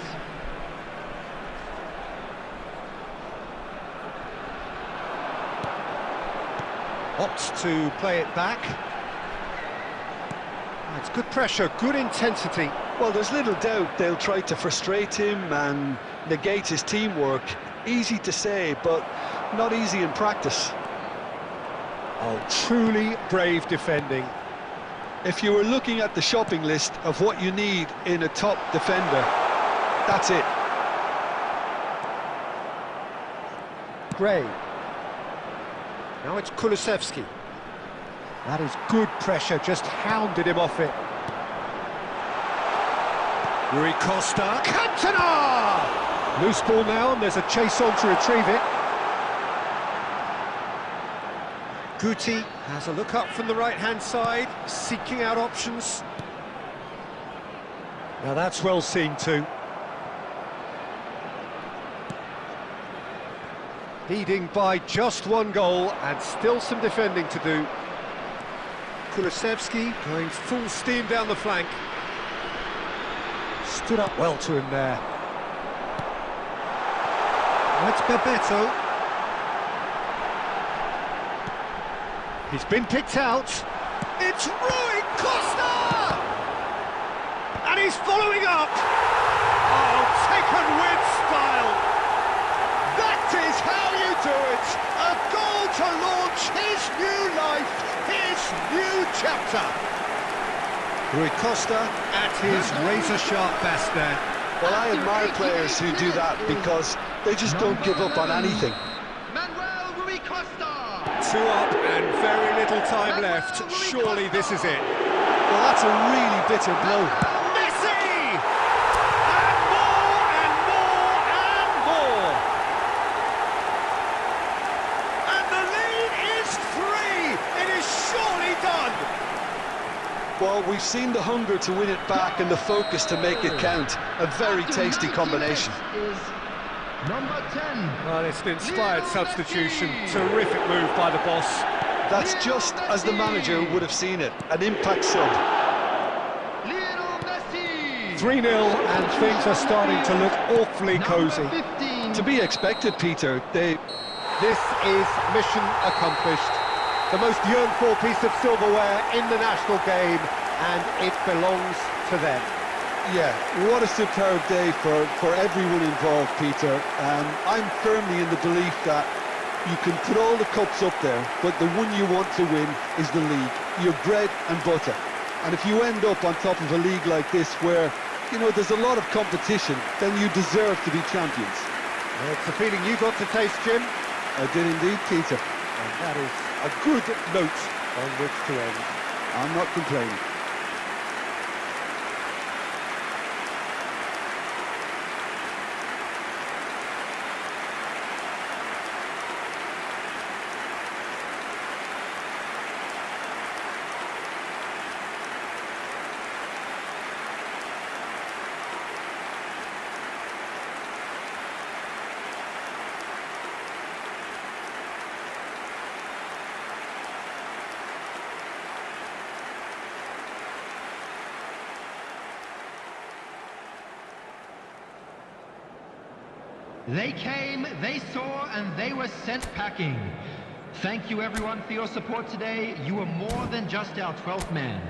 Opts to play it back. It's good pressure, good intensity. Well, there's little doubt they'll try to frustrate him and negate his teamwork. Easy to say, but not easy in practice. Oh, truly brave defending. If you were looking at the shopping list of what you need in a top defender, that's it. Gray. Now it's Kulusevski. That is good pressure, just hounded him off it. Rui Costa. Cantona! Loose ball now, and there's a chase on to retrieve it. Guti has a look up from the right-hand side, seeking out options. Now that's well seen too. Leading by just 1 goal, and still some defending to do. Kulusevski going full steam down the flank. Stood up well to him there. That's Bebeto. He's been picked out. It's Rui Costa! And he's following up. Oh, taken with style. That is how you do it. A goal to launch his new life, his new chapter. Rui Costa at his razor-sharp best there. Well, I admire players who do that because they just don't give up on anything. Rui Costa. 2 up and very little time left. Surely this is it. Well, that's a really bitter blow. Messi! And more and more and more. And the lead is 3. It is surely done. Well, we've seen the hunger to win it back and the focus to make it count. A very tasty combination. Number 10. Well, it's an inspired substitution. Terrific move by the boss. That's just as the manager would have seen it. An impact sub. 3-0 and things are starting to look awfully cosy. To be expected, Peter. This is mission accomplished. The most yearned-for piece of silverware in the national game, and it belongs to them. Yeah, what a superb day for everyone involved, Peter. I'm firmly in the belief that you can put all the cups up there, but the one you want to win is the league, your bread and butter. And if you end up on top of a league like this where, you know, there's a lot of competition, then you deserve to be champions. Well, it's a feeling you got to taste, Jim. I did indeed, Peter. And that is a good note on which to end. I'm not complaining. They came, they saw, and they were sent packing. Thank you everyone for your support today. You were more than just our 12th man.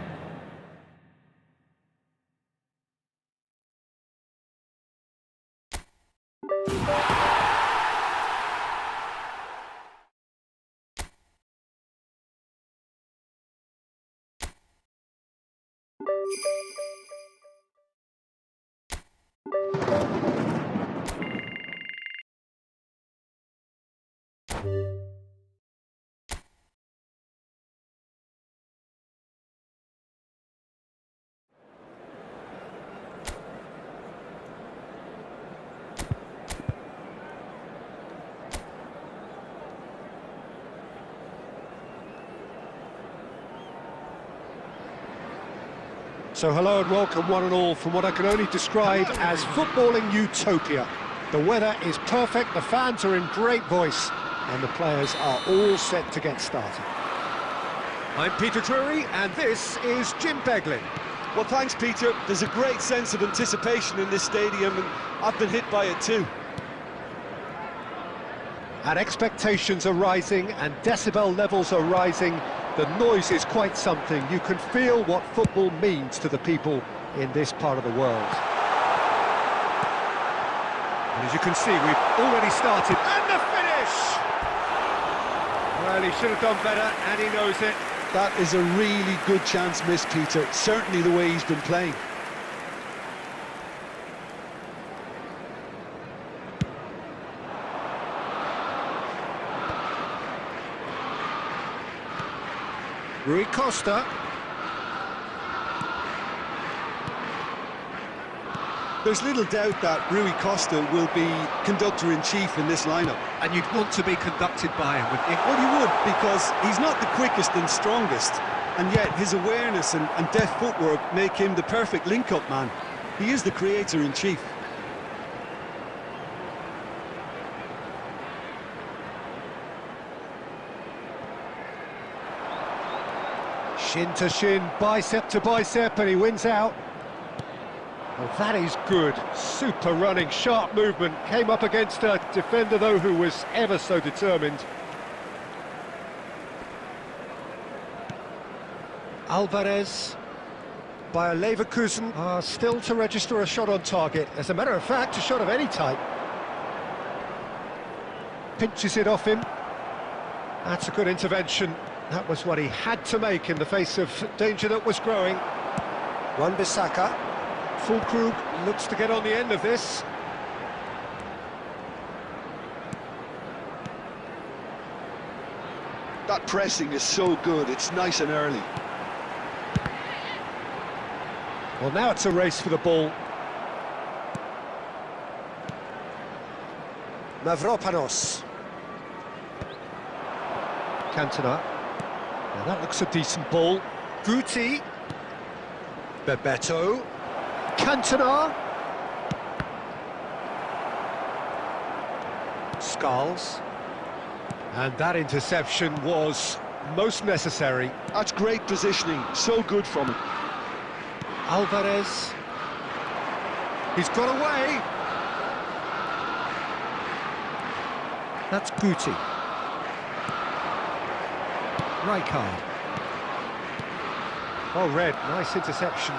So hello and welcome one and all from what I can only describe as footballing utopia. The weather is perfect, the fans are in great voice, and the players are all set to get started. I'm Peter Drury, and this is Jim Beglin. Well, thanks, Peter. There's a great sense of anticipation in this stadium, and I've been hit by it too. And expectations are rising, and decibel levels are rising. The noise is quite something. You can feel what football means to the people in this part of the world. And as you can see, we've already started. And the finish! Well, he should have done better, and he knows it. That is a really good chance missed, Peter. Certainly the way he's been playing. Rui Costa. There's little doubt that Rui Costa will be conductor-in-chief in this lineup. And you'd want to be conducted by him, wouldn't you? Well, you would, because he's not the quickest and strongest, and yet his awareness and deft footwork make him the perfect link-up man. He is the creator-in-chief. Shin to shin, bicep to bicep, and he wins out. Well, that is good. Super running, sharp movement. Came up against a defender, though, who was ever so determined. Alvarez, Bayer Leverkusen, are still to register a shot on target. As a matter of fact, a shot of any type. Pinches it off him. That's a good intervention. That was what he had to make in the face of danger that was growing. Wan-Bissaka. Fulkrug looks to get on the end of this. That pressing is so good, it's nice and early. Well, now it's a race for the ball. Mavropanos. Cantona. Now that looks a decent ball. Guti. Bebeto. Cantona. Skulls. And that interception was most necessary. That's great positioning, so good from him. Alvarez. He's got away. That's Guti. Rijkaard. Oh, Red, nice interception.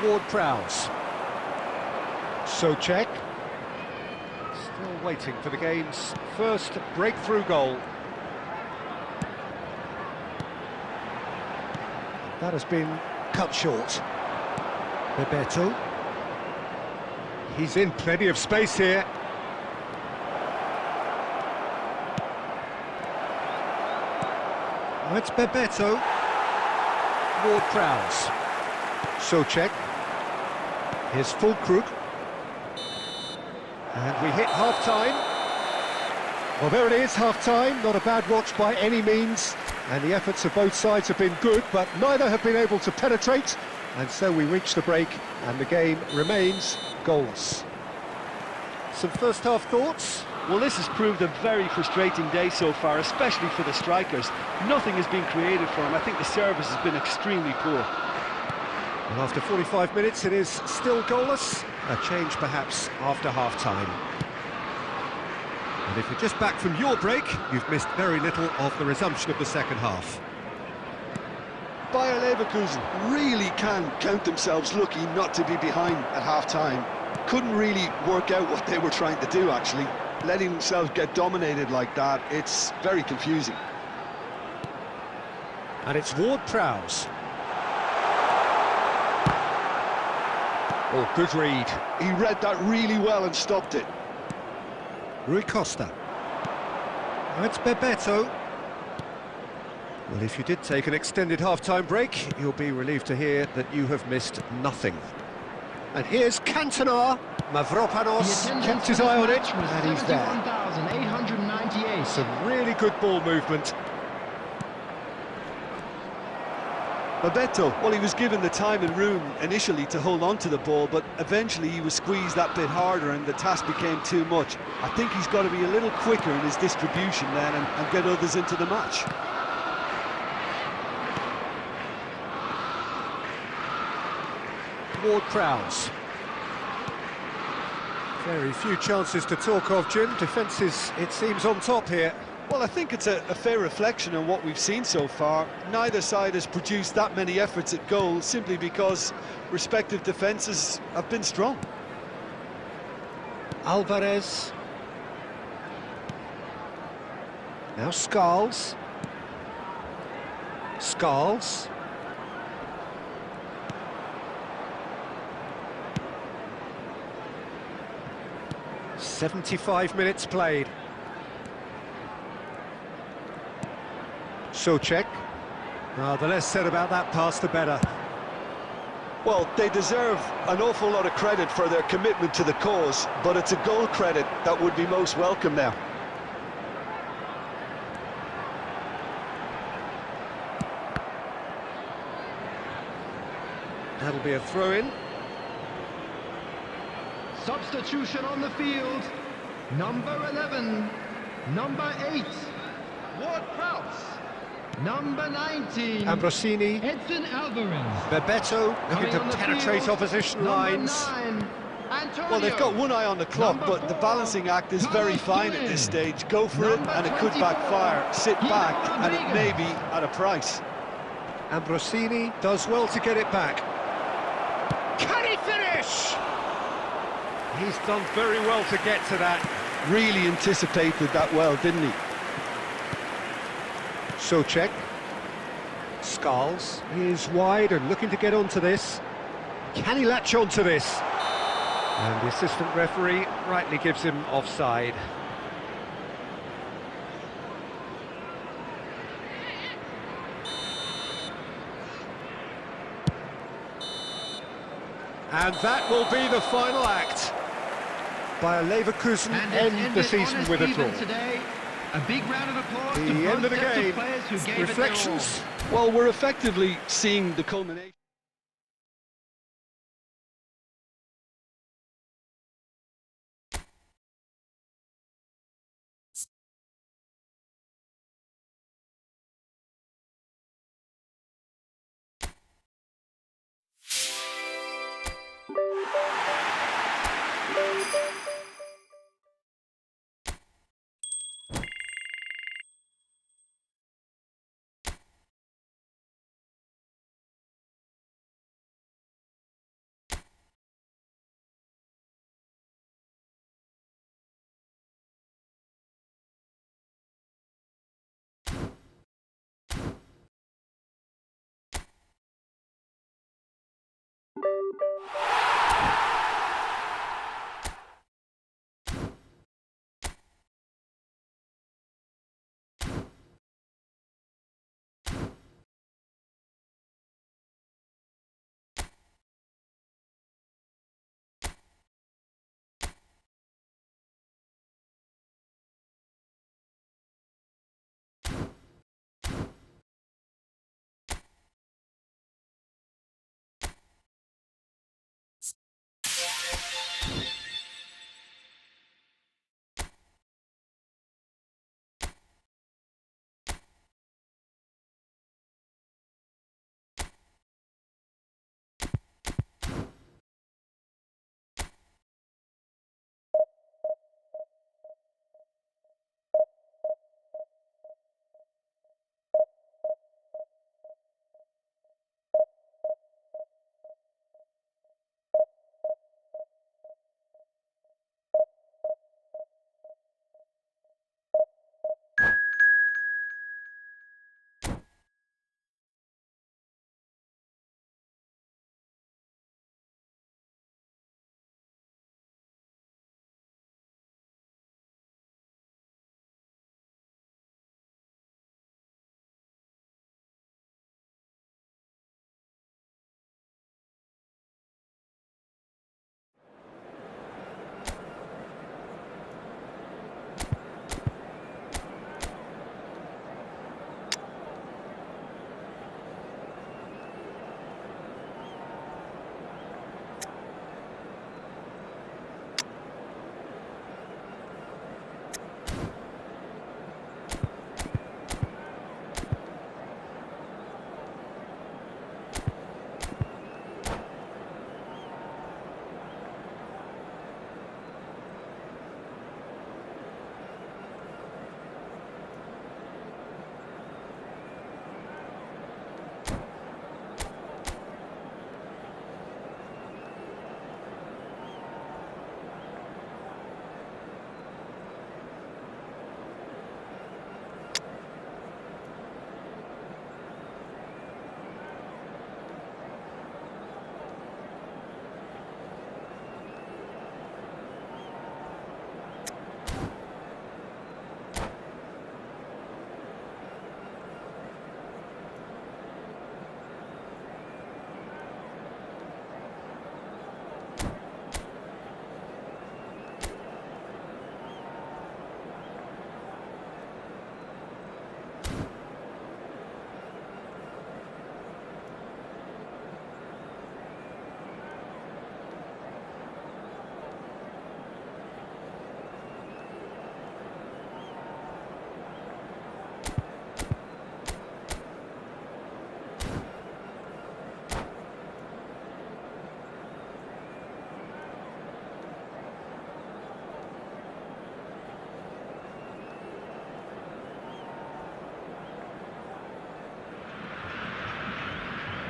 Ward-Prowse. Souček. Still waiting for the game's first breakthrough goal. That has been cut short. Bebeto. He's in plenty of space here. Oh, it's Bebeto. Ward-Prowse. Souček. Here's Fulkrug. And we hit half-time. Well, there it is, half-time. Not a bad watch by any means. And the efforts of both sides have been good, but neither have been able to penetrate. And so we reach the break, and the game remains goalless. Some first-half thoughts? Well, this has proved a very frustrating day so far, especially for the strikers. Nothing has been created for them. I think the service has been extremely poor. And after 45 minutes, it is still goalless. A change, perhaps, after half-time. And if you're just back from your break, you've missed very little of the resumption of the second half. Bayer Leverkusen really can count themselves lucky not to be behind at half-time. Couldn't really work out what they were trying to do, actually. Letting themselves get dominated like that, it's very confusing. And it's Ward-Prowse. Oh, good read. He read that really well and stopped it. Rui Costa. Now it's Bebeto. Well, if you did take an extended half-time break, you'll be relieved to hear that you have missed nothing. And here's Cantona. Mavropanos kept his eye on it, and he's there. 71,898. Some really good ball movement. Bebeto, well, he was given the time and room initially to hold on to the ball, but eventually he was squeezed that bit harder and the task became too much. I think he's got to be a little quicker in his distribution then and get others into the match. Ward-Prowse. Very few chances to talk of, Jim. Defence is, it seems, on top here. Well, I think it's a fair reflection on what we've seen so far. Neither side has produced that many efforts at goal simply because respective defences have been strong. Alvarez. Now Skulls. Skulls. "75 minutes played. Souček. The less said about that pass, the better. Well, they deserve an awful lot of credit for their commitment to the cause, but it's a goal credit that would be most welcome now. That'll be a throw-in. Substitution on the field. Number 11. Number 8. Ward-Prowse. Number 19. Ambrosini. Edson Alvarez. Bebeto looking to penetrate opposition lines. Well, they've got one eye on the clock, but the balancing act is very fine at this stage. Go for it, and it could backfire. Sit back, and it may be at a price. Ambrosini does well to get it back. Can he finish? He's done very well to get to that. Really anticipated that well, didn't he? Souček. Skulls is wide and looking to get onto this. Can he latch onto this? And the assistant referee rightly gives him offside. And that will be the final act. Bayer Leverkusen end the season with a draw. Today. A big round of applause The to end of the both sets game. of players who gave Reflections? It their all. Well, we're effectively seeing the culmination.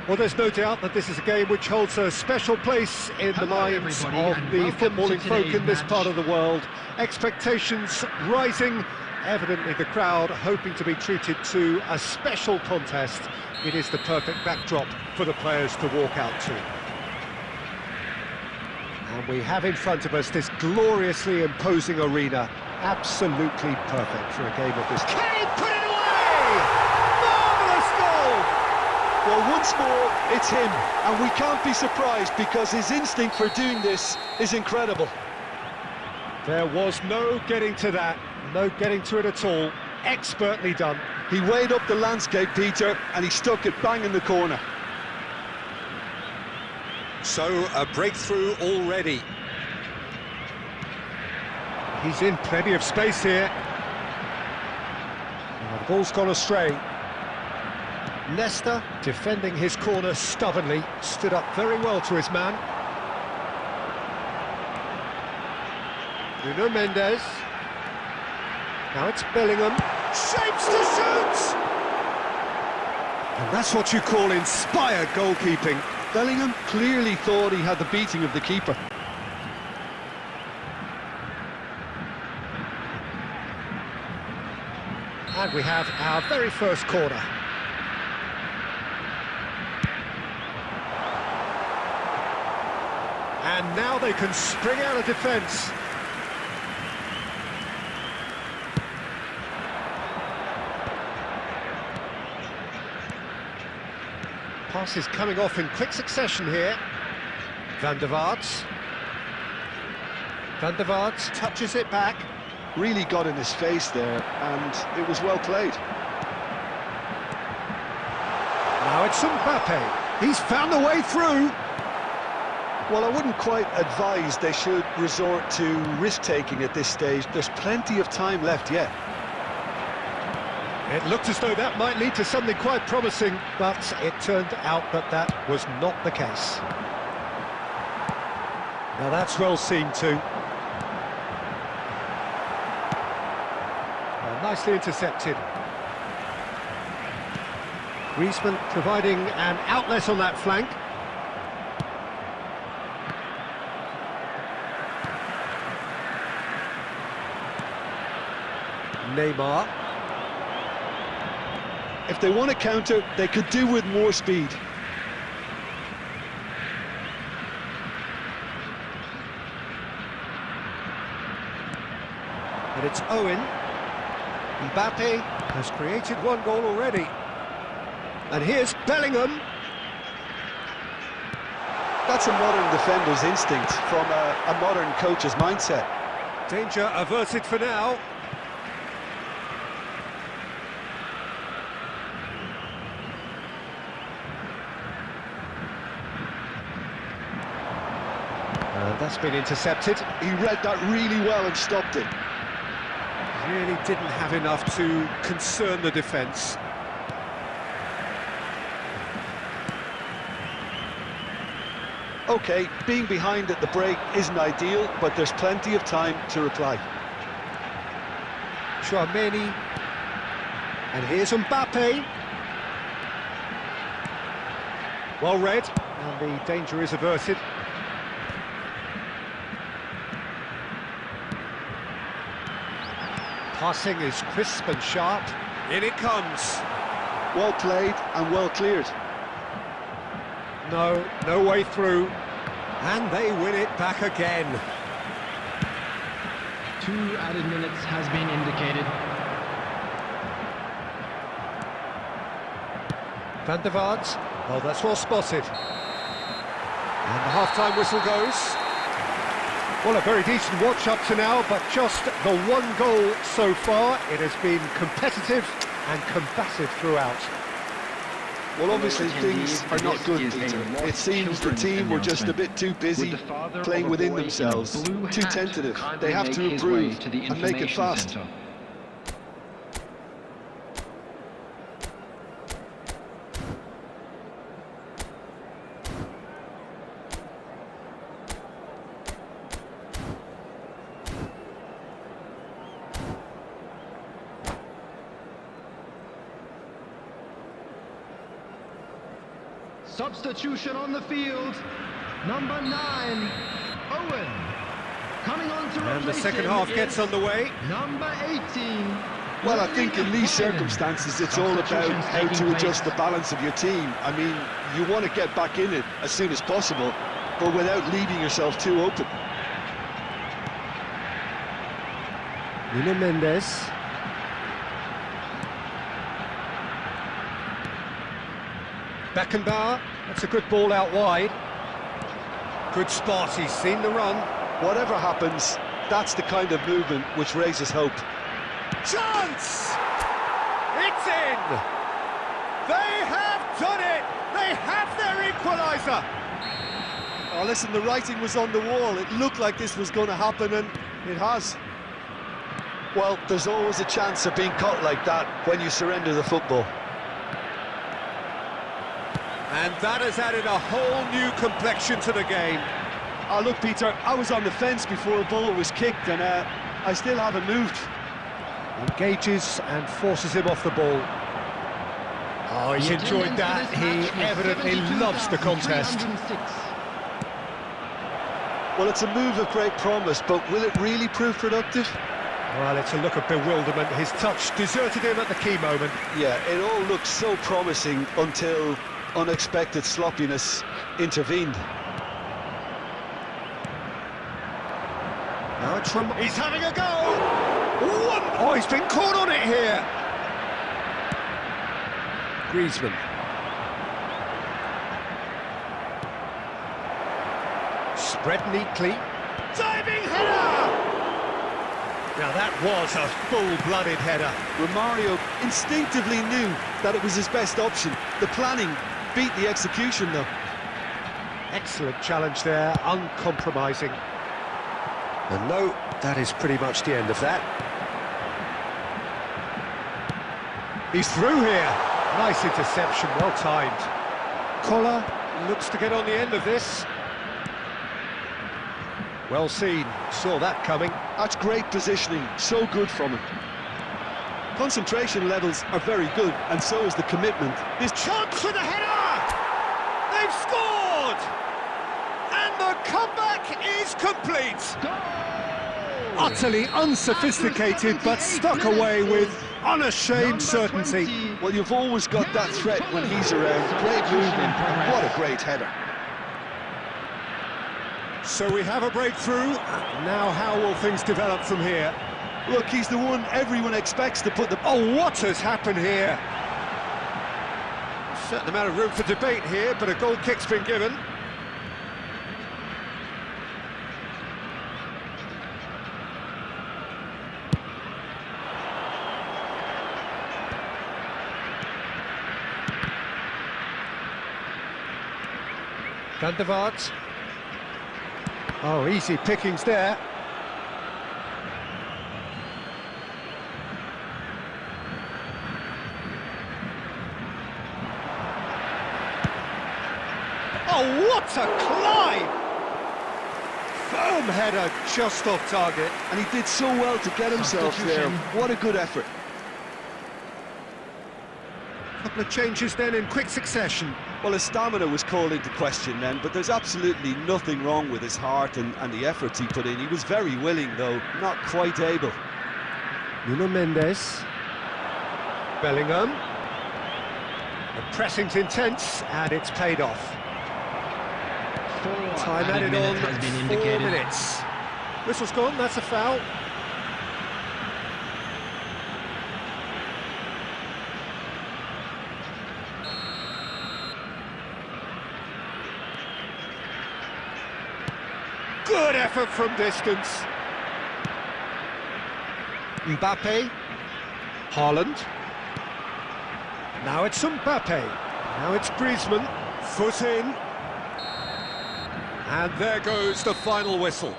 Well, there's no doubt that this is a game which holds a special place in the minds of the footballing folk in this part of the world. Expectations rising evidently the crowd hoping to be treated to a special contest. It is the perfect backdrop for the players to walk out to. And we have in front of us this gloriously imposing arena. Absolutely perfect for a game of this. Can he put it away? Marvellous goal! Well, once more, it's him, and we can't be surprised because his instinct for doing this is incredible. There was no getting to that, no getting to it at all. Expertly done. He weighed up the landscape, Peter, and he stuck it bang in the corner. So, a breakthrough already. He's in plenty of space here. Oh, the ball's gone astray. Leicester, defending his corner stubbornly, stood up very well to his man. Nuno Mendes. Now it's Bellingham. Shapes to shoot! And that's what you call inspired goalkeeping. Bellingham clearly thought he had the beating of the keeper. And we have our very first corner. And now they can spring out of defence. Pass is coming off in quick succession here. Van der Vaart. Van der Vaart touches it back. Really got in his face there, and it was well played. Now it's Mbappe. He's found the way through. Well, I wouldn't quite advise they should resort to risk-taking at this stage. There's plenty of time left yet. It looked as though that might lead to something quite promising, but it turned out that that was not the case. Now that's well seen too. Well, nicely intercepted. Griezmann providing an outlet on that flank. Neymar. If they want to counter, they could do with more speed. And it's Owen. Mbappe has created one goal already. And here's Bellingham. That's a modern defender's instinct from a modern coach's mindset. Danger averted for now. And that's been intercepted. He read that really well and stopped it. Really didn't have enough to concern the defence. OK, being behind at the break isn't ideal, but there's plenty of time to reply. Tchouaméni. And here's Mbappe. Well read, and the danger is averted. Passing is crisp and sharp. In it comes. Well played and well cleared. No way through. And they win it back again. 2 added minutes has been indicated. Van der Vaart. Well, that's well spotted. And the half-time whistle goes. Well, a very decent watch up to now, but just the one goal so far. It has been competitive and combative throughout. Well, obviously things are not good, Peter. It seems the team were just a bit too busy playing within themselves, too tentative. They have to improve and make it fast. Substitution on the field. Number 9, Owen. Coming on to replace And the second him half is gets underway. Number 18, Well, I think in these circumstances, it's all about how to adjust the balance of your team. I mean, you want to get back in it as soon as possible, but without leaving yourself too open. Nuno Mendes. Beckenbauer, that's a good ball out wide. Good spot, he's seen the run. Whatever happens, that's the kind of movement which raises hope. Chance! It's in! They have done it! They have their equaliser! Oh, listen, the writing was on the wall. It looked like this was going to happen, and it has. Well, there's always a chance of being caught like that when you surrender the football. And that has added a whole new complexion to the game. Oh, look, Peter, I was on the fence before a ball was kicked, and I still haven't moved. Engages and forces him off the ball. Oh, he's enjoyed that. He evidently loves the contest. Well, it's a move of great promise, but will it really prove productive? Well, it's a look of bewilderment. His touch deserted him at the key moment. Yeah, it all looked so promising until unexpected sloppiness intervened. Now it's from... He's having a go! Oh, he's been caught on it here! Griezmann. Spread neatly. Diving header! Now that was a full-blooded header. Romario instinctively knew that it was his best option. The planning beat the execution, though. Excellent challenge there, uncompromising. And no, that is pretty much the end of that. He's through here. Nice interception, well timed. Collar looks to get on the end of this. Well seen, saw that coming. That's great positioning, so good from him. Concentration levels are very good, and so is the commitment. This chance for the header! They've scored! And the comeback is complete! Utterly unsophisticated, but stuck away with unashamed certainty. Well, you've always got that threat when he's around. Great movement, what a great header. So we have a breakthrough. Now how will things develop from here? Look, he's the one everyone expects to put the... Oh, what has happened here? A certain amount of room for debate here, but a goal kick's been given. Van der Vaart. Oh, easy pickings there. Oh, what a climb! Firm header just off target. And he did so well to get himself there. What a good effort. Couple of changes then in quick succession. Well, his stamina was called into question then, but there's absolutely nothing wrong with his heart and the efforts he put in. He was very willing, though, not quite able. Nuno Mendes. Bellingham. The pressing's intense, and it's paid off. Time added on, 4 minutes. Whistle's gone, that's a foul. Good effort from distance. Mbappe. Haaland. Now it's Mbappe. Now it's Griezmann. Foot in. And there goes the final whistle.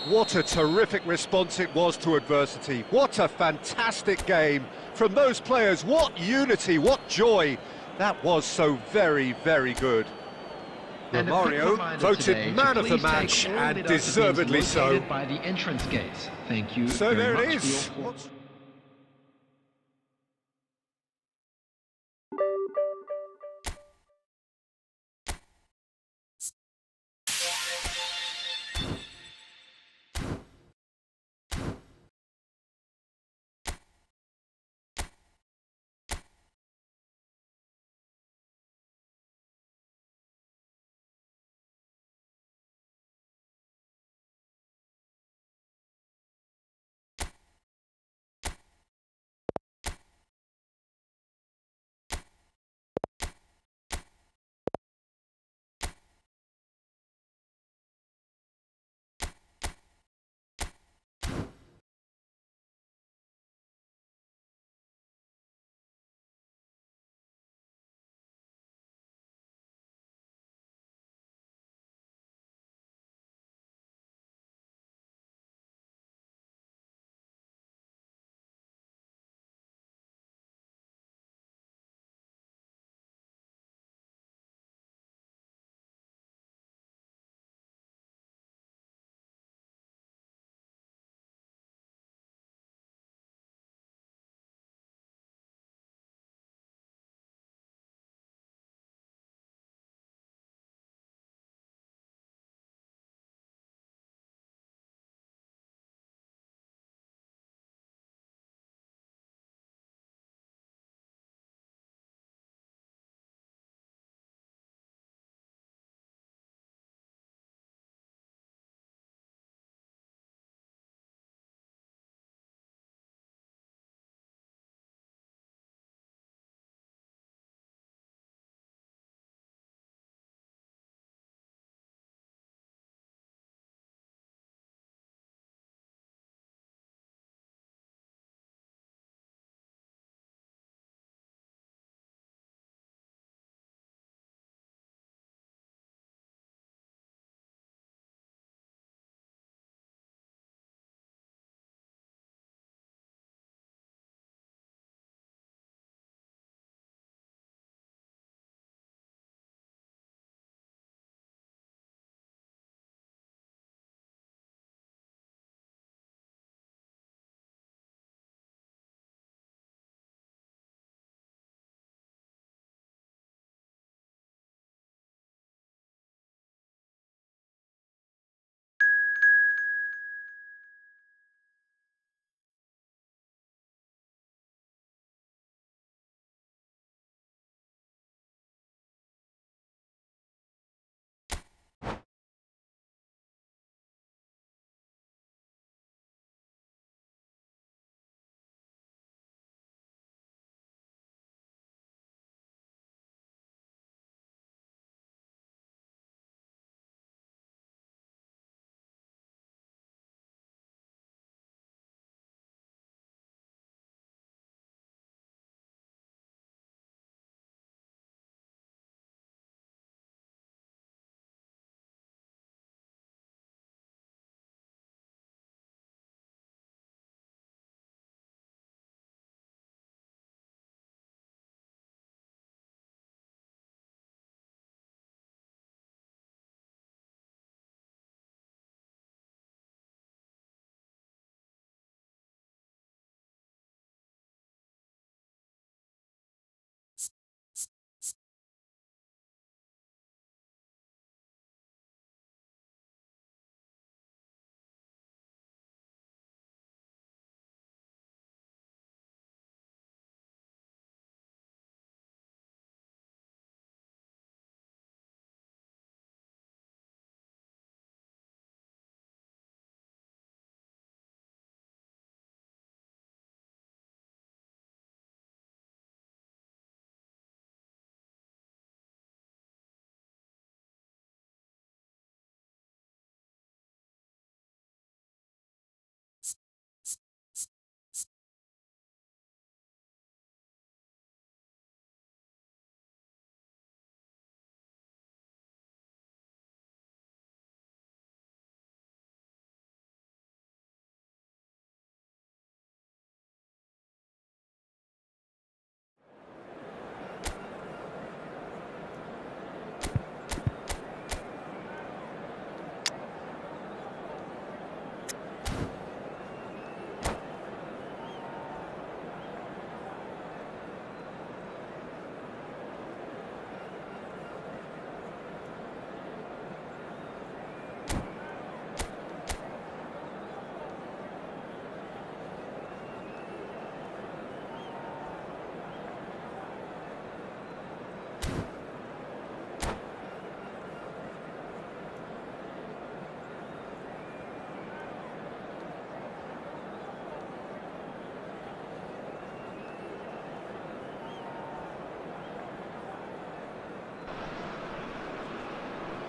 What a terrific response it was to adversity. What a fantastic game from those players. What unity, what joy. That was so very, very good. Romario voted man of the match, and deservedly so. By the entrance gate. Thank you. So there it is.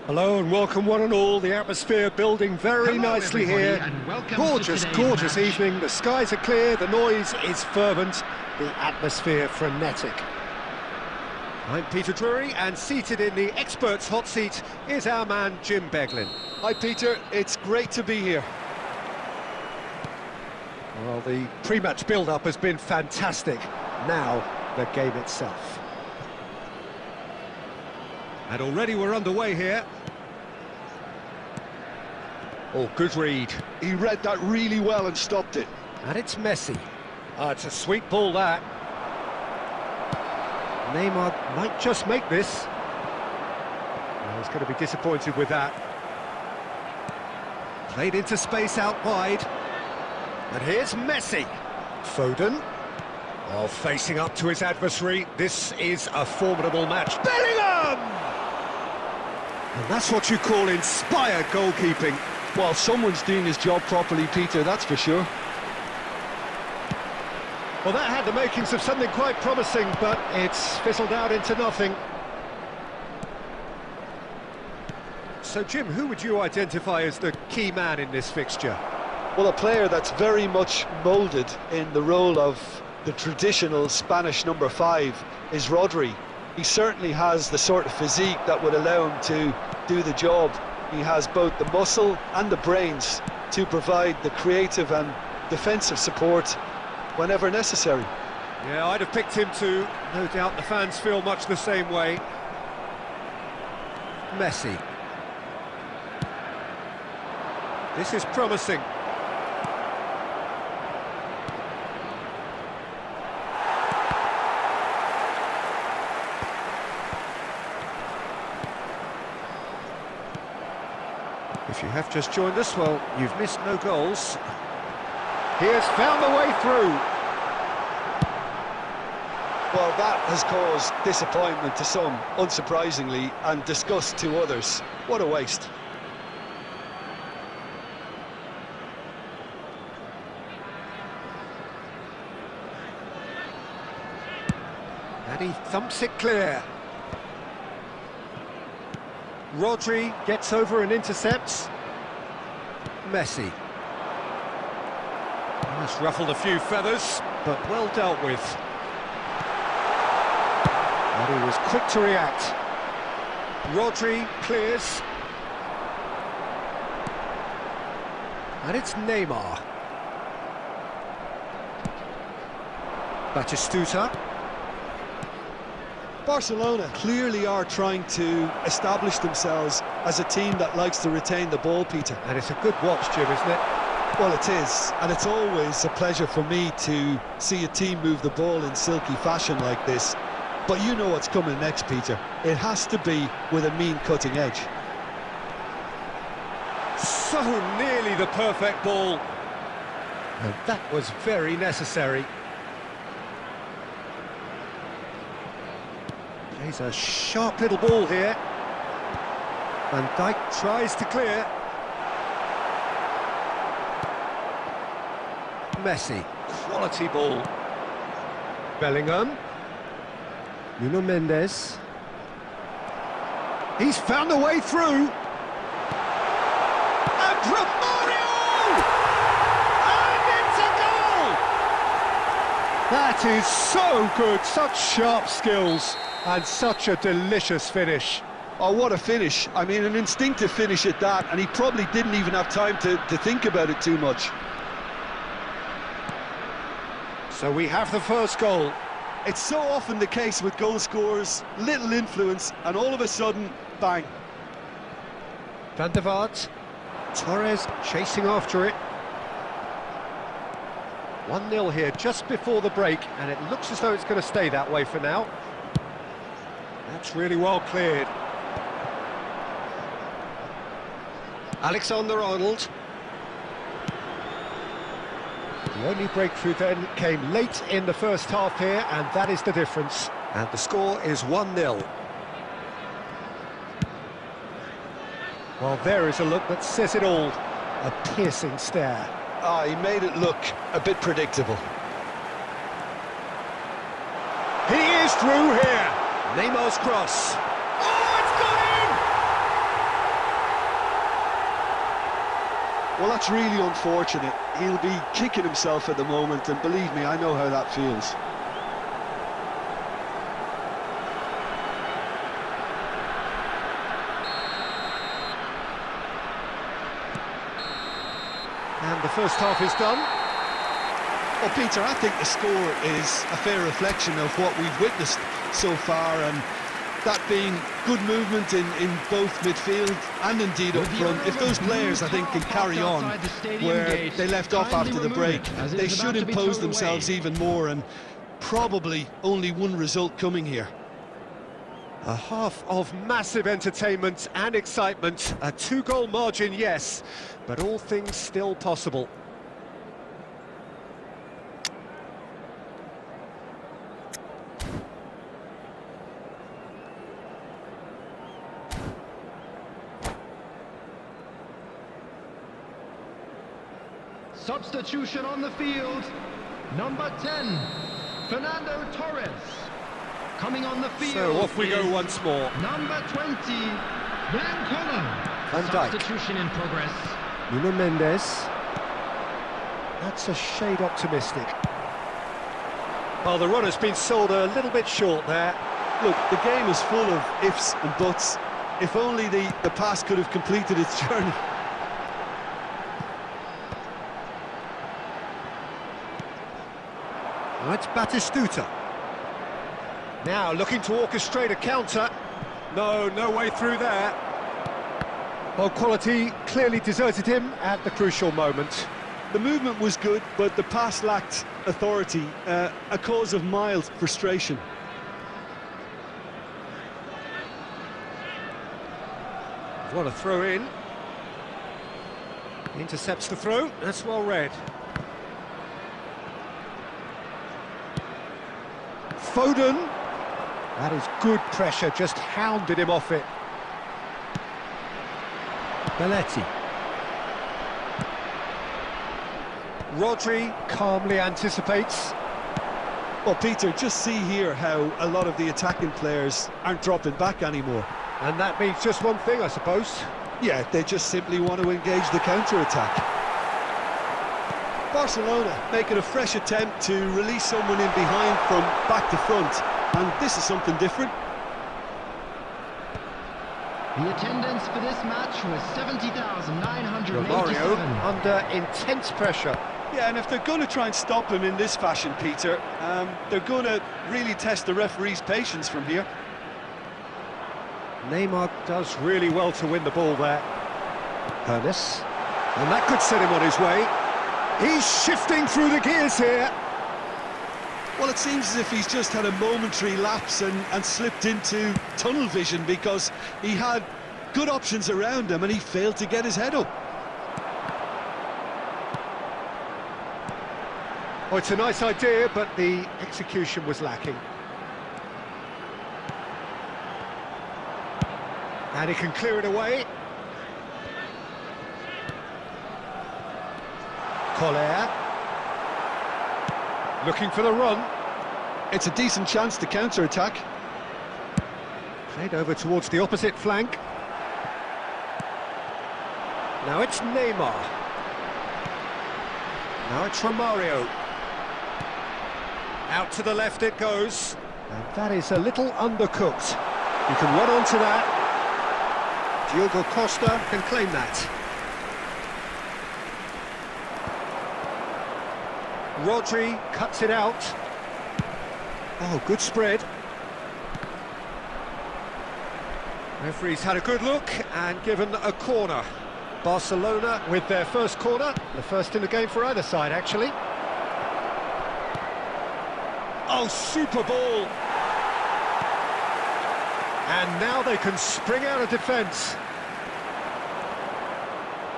Hello and welcome one and all. The atmosphere building very nicely here. Gorgeous, gorgeous evening. The skies are clear, the noise is fervent, the atmosphere frenetic. I'm Peter Drury, and seated in the experts' hot seat is our man Jim Beglin. Hi Peter, it's great to be here. Well, the pre-match build-up has been fantastic. Now, the game itself. And already we're underway here. Oh, good read. He read that really well and stopped it. And it's Messi. It's a sweet ball, that. Neymar might just make this. Well, he's going to be disappointed with that. Played into space out wide. And here's Messi. Foden. Oh, facing up to his adversary. This is a formidable match. Bellingham! And that's what you call inspired goalkeeping. Well, someone's doing his job properly, Peter, that's for sure. Well, that had the makings of something quite promising, but it's fizzled out into nothing. So, Jim, who would you identify as the key man in this fixture? Well, a player that's very much moulded in the role of the traditional Spanish number 5 is Rodri. He certainly has the sort of physique that would allow him to do the job. He has both the muscle and the brains to provide the creative and defensive support whenever necessary. Yeah, I'd have picked him too. No doubt the fans feel much the same way. Messi. This is promising. If you have just joined us, well, you've missed no goals. He has found the way through. Well, that has caused disappointment to some, unsurprisingly, and disgust to others. What a waste. And he thumps it clear. Rodri gets over and intercepts. Messi. That's ruffled a few feathers, but well dealt with. And he was quick to react. Rodri clears. And it's Neymar. Batistuta. Barcelona clearly are trying to establish themselves as a team that likes to retain the ball, Peter. And it's a good watch, Jim, isn't it? Well, it is, and it's always a pleasure for me to see a team move the ball in silky fashion like this. But you know what's coming next, Peter. It has to be with a mean cutting edge. So nearly the perfect ball. And that was very necessary. Plays a sharp little ball here. Van Dijk tries to clear. Messi, quality ball. Bellingham. Nuno Mendes. He's found a way through. And Romario! And it's a goal! That is so good, such sharp skills, and such a delicious finish. Oh, what a finish. I mean, an instinctive finish at that, and he probably didn't even have time to think about it too much. So we have the first goal. It's so often the case with goal scorers, little influence, and all of a sudden, bang. Van der Vaart. Torres chasing after it. 1-0 here just before the break, and it looks as though it's going to stay that way for now. That's really well cleared. Alexander-Arnold. The only breakthrough then came late in the first half here, and that is the difference. And the score is 1-0. Well, there is a look that says it all. A piercing stare. Ah, he made it look a bit predictable. He is through here. Neymar's cross. Oh, it's gone in! Well, that's really unfortunate. He'll be kicking himself at the moment, and believe me, I know how that feels. And the first half is done. Well, Peter, I think the score is a fair reflection of what we've witnessed so far, and that being good movement in both midfield and indeed up front. If those players, I think, can carry on where they left off after the break, they should impose themselves even more, and probably only one result coming here. A half of massive entertainment and excitement. A 2-goal margin, yes, but all things still possible. Substitution on the field, number 10, Fernando Torres. Coming on the field. So off we go once more. Number 20, Blancola. Van Dijk. Substitution in progress. Nuno Mendes. That's a shade optimistic. Well, the run has been sold a little bit short there. Look, the game is full of ifs and buts. If only the pass could have completed its journey. Now it's Batistuta. Now looking to orchestrate a counter. No way through there. Well, quality clearly deserted him at the crucial moment. The movement was good, but the pass lacked authority, a cause of mild frustration. What a throw in. Intercepts the throw, that's well read. Foden. That is good pressure, just hounded him off it. Belletti. Rodri calmly anticipates. Well, Peter, just see here how a lot of the attacking players aren't dropping back anymore. And that means just one thing, I suppose. Yeah, they just simply want to engage the counter-attack. Barcelona making a fresh attempt to release someone in behind from back to front, and this is something different. The attendance for this match was 70,987. Mario under intense pressure. Yeah, and if they're going to try and stop him in this fashion, Peter, they're going to really test the referee's patience from here. Neymar does really well to win the ball there. Ernest. And that could set him on his way. He's shifting through the gears here. Well, it seems as if he's just had a momentary lapse and slipped into tunnel vision, because he had good options around him and he failed to get his head up. Oh, it's a nice idea, but the execution was lacking. And he can clear it away. Collier. Looking for the run. It's a decent chance to counter-attack. Played over towards the opposite flank. Now it's Neymar. Now it's Romario. Out to the left it goes. And that is a little undercooked. You can run onto that. Diogo Costa can claim that. Rodri cuts it out. Oh, good spread. Referee's had a good look and given a corner. Barcelona with their first corner, the first in the game for either side, actually. Oh, super ball. And now they can spring out of defence.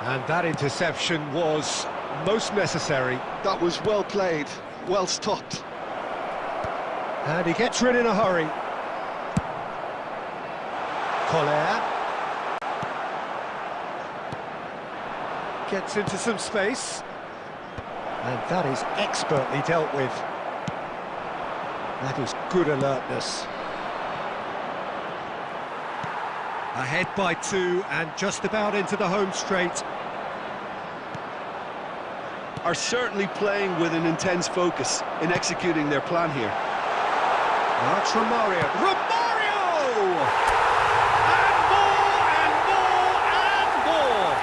And that interception was most necessary. That was well played, well stopped. And he gets rid in a hurry. Collier. Gets into some space. And that is expertly dealt with. That is good alertness. Ahead by 2 and just about into the home straight. are certainly playing with an intense focus in executing their plan here. That's Romario. Romario! And more, and more, and more!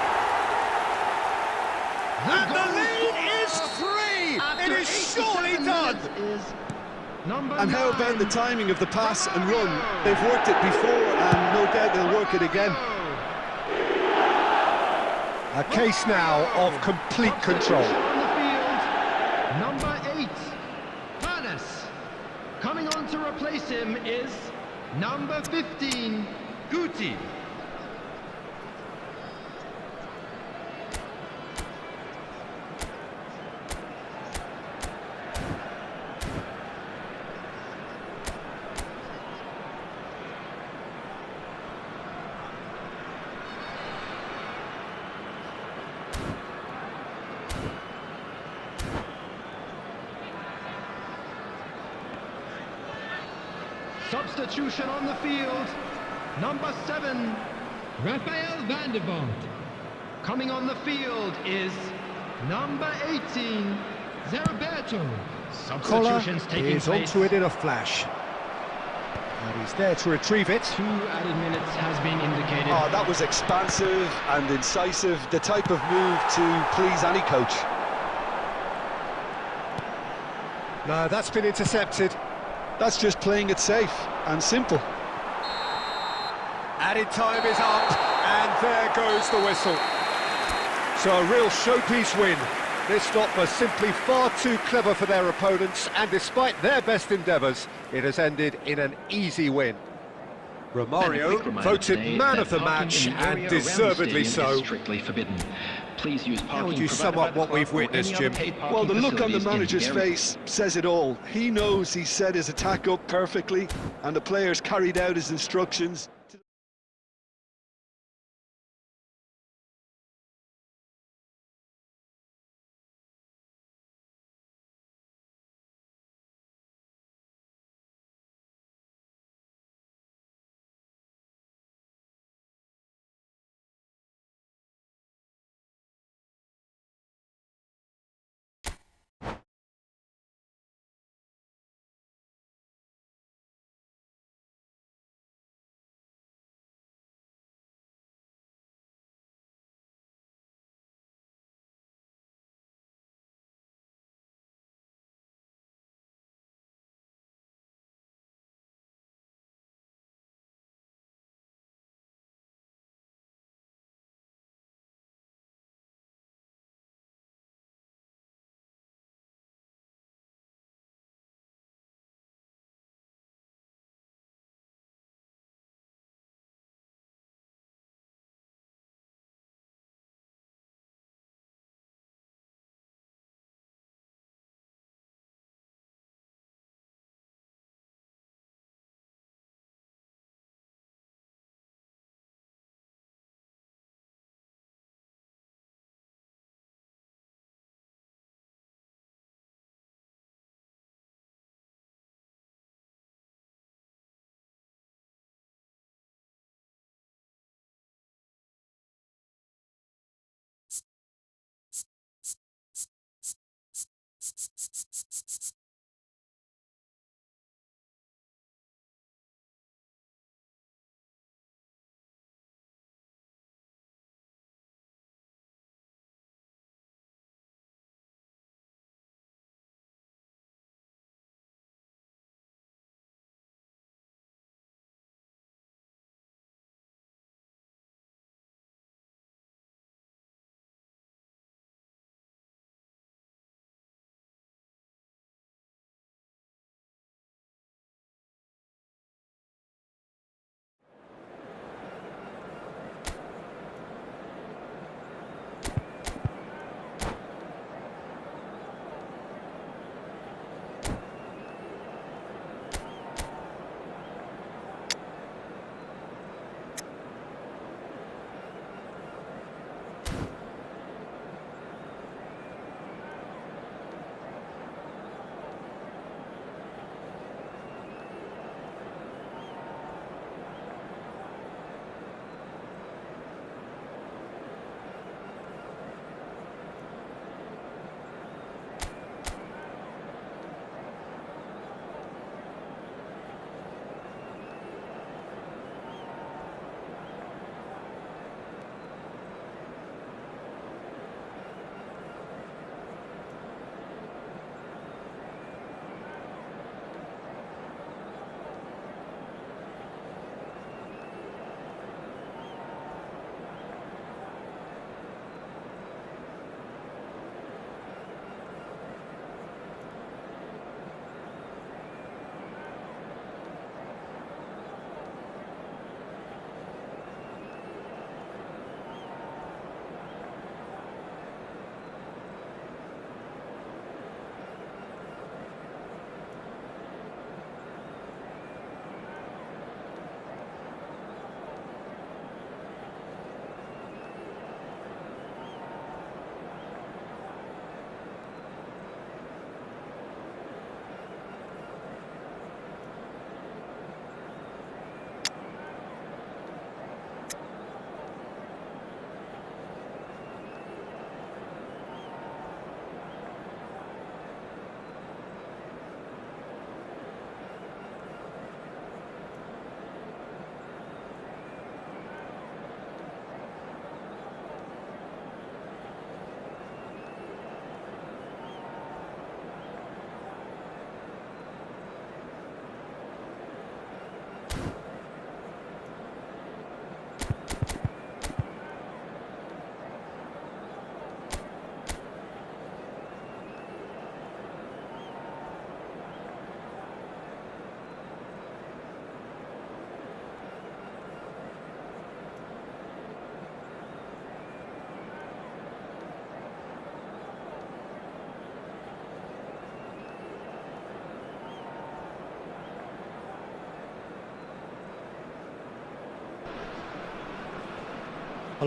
And the lead is 3! It is surely done! And how about the timing of the pass and run? They've worked it before, and no doubt they'll work it again. A case now of complete control. On the field, number 8, Panas. Coming on to replace him is number 15, Guti. Substitution on the field, number 7, Rafael van der Vaart. Coming on the field is number 18, Zerberto. Substitutions taking is place. onto it in a flash. And he's there to retrieve it. 2 added minutes has been indicated. Oh, that was expansive and incisive, the type of move to please any coach. No, that's been intercepted. That's just playing it safe and simple. Added time is up, and there goes the whistle. So a real showpiece win. This lot were simply far too clever for their opponents, and despite their best endeavours, it has ended in an easy win. Romario voted man of the match, and deservedly so. Strictly forbidden. Please use How would you sum up what we've witnessed, Jim? Well, the look on the manager's face says it all. He knows he set his attack up perfectly, and the players carried out his instructions.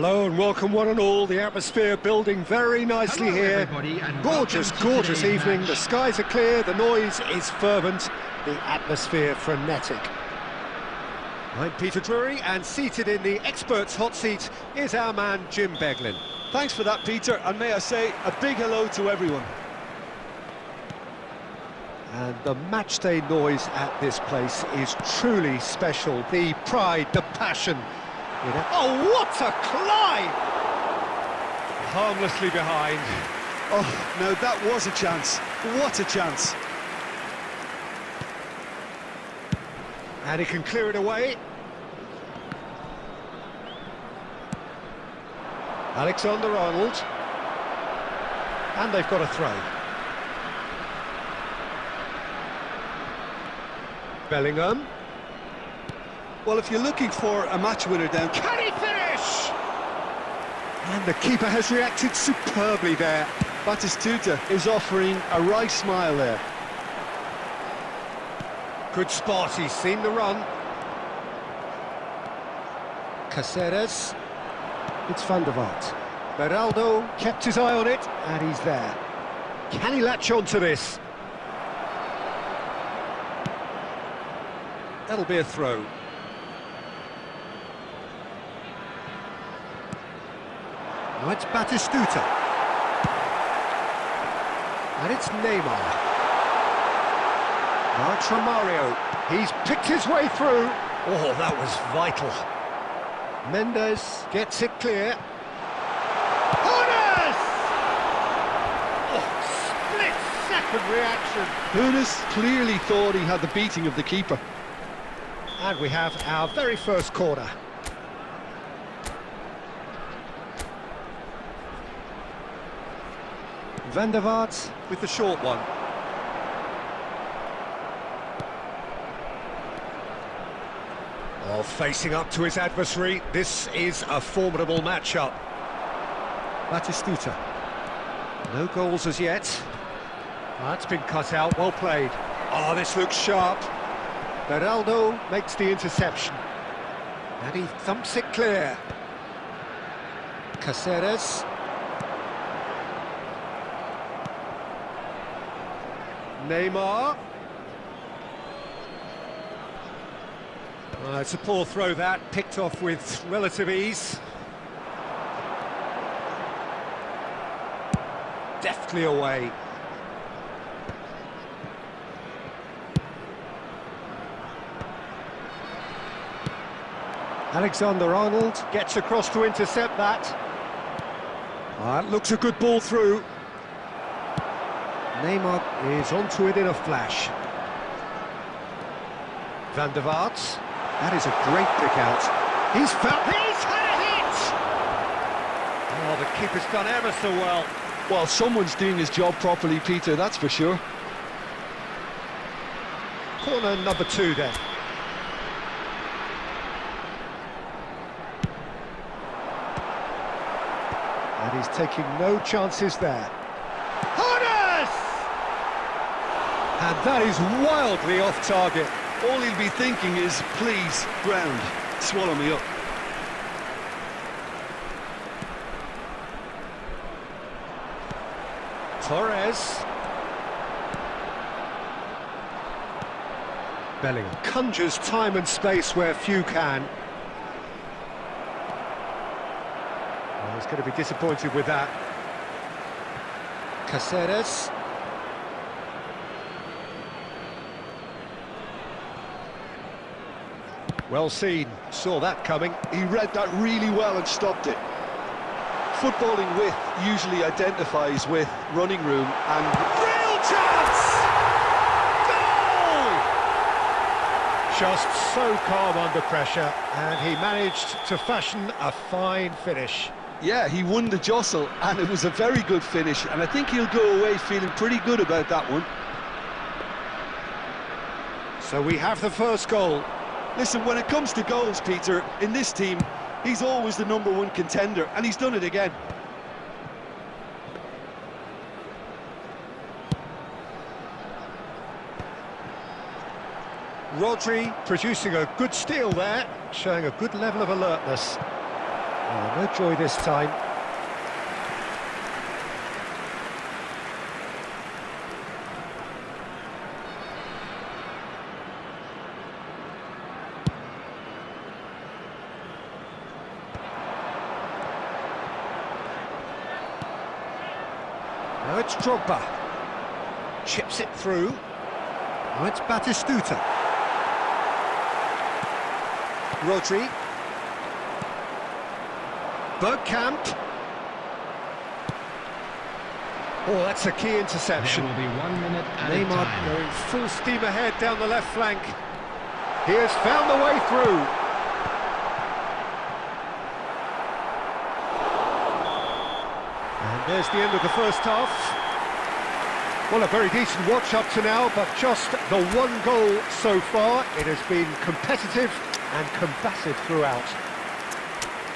Hello and welcome one and all. The atmosphere building very nicely here. Gorgeous, gorgeous evening. The skies are clear, the noise is fervent, the atmosphere frenetic. I'm Peter Drury, and seated in the experts' hot seat is our man Jim Beglin. Thanks for that, Peter, and may I say a big hello to everyone. And the matchday noise at this place is truly special. The pride, the passion. Oh, what a climb! Harmlessly behind. Oh, no, that was a chance. What a chance. And he can clear it away. Alexander-Arnold. And they've got a throw. Bellingham. Well, if you're looking for a match winner down... Can he finish? And the keeper has reacted superbly there. Batistuta is offering a right smile there. Good spot, he's seen the run. Caceres. It's Van der Vaart. Beraldo kept his eye on it, and he's there. Can he latch on to this? That'll be a throw. Now it's Batistuta. And it's Neymar. March Mario. He's picked his way through. Oh, that was vital. Mendes gets it clear. Harun! Oh, split-second reaction. Harun clearly thought he had the beating of the keeper. And we have our very first corner. Van der Vaart with the short one. Oh, facing up to his adversary, this is a formidable matchup. Batistuta. No goals as yet. That's been cut out, well played. Oh, this looks sharp. Beraldo makes the interception. And he thumps it clear. Caceres. Neymar. It's a poor throw that, picked off with relative ease. Deftly away. Alexander-Arnold gets across to intercept that. It looks a good ball through. Neymar is onto it in a flash. Van der Vaart. That is a great pick out. He's had a hit! Oh, the keeper's done ever so well. Well, someone's doing his job properly, Peter, that's for sure. Corner number 2 then. And he's taking no chances there. Harun! And that is wildly off target. All he'll be thinking is, please, ground, swallow me up. Torres. Bellingham conjures time and space where few can. Oh, he's going to be disappointed with that. Caceres. Well seen, saw that coming. He read that really well and stopped it. Footballing width usually identifies with running room and... Real chance! Goal! Just so calm under pressure, and he managed to fashion a fine finish. Yeah, he won the jostle, and it was a very good finish, and I think he'll go away feeling pretty good about that one. So we have the first goal. Listen, when it comes to goals, Peter, in this team, he's always the #1 contender, and he's done it again. Rodri producing a good steal there, showing a good level of alertness. No joy this time. Now it's Drogba. Chips it through. Now it's Batistuta. Rodri. Bergkamp. Oh, that's a key interception. There will be 1 minute at a Neymar time. going full steam ahead down the left flank. He has found the way through. And there's the end of the first half. Well, a very decent watch up to now, but just the one goal so far. It has been competitive and combative throughout.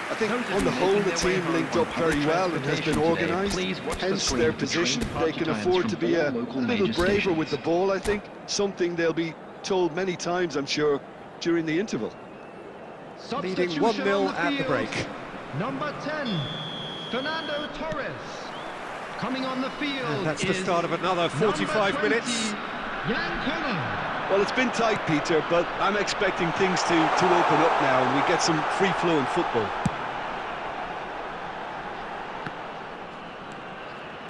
I think on the whole the team linked up very well and has been organised, hence their position. They can afford to be a little braver with the ball, I think. Something they'll be told many times, I'm sure, during the interval. Leading Substitution 1-0 on at the field. break. Number 10, Fernando Torres. Coming on the field. And that's the is start of another 45 number 20, minutes. Jan Koller. Well, it's been tight, Peter, but I'm expecting things to open up now and we get some free-flowing football.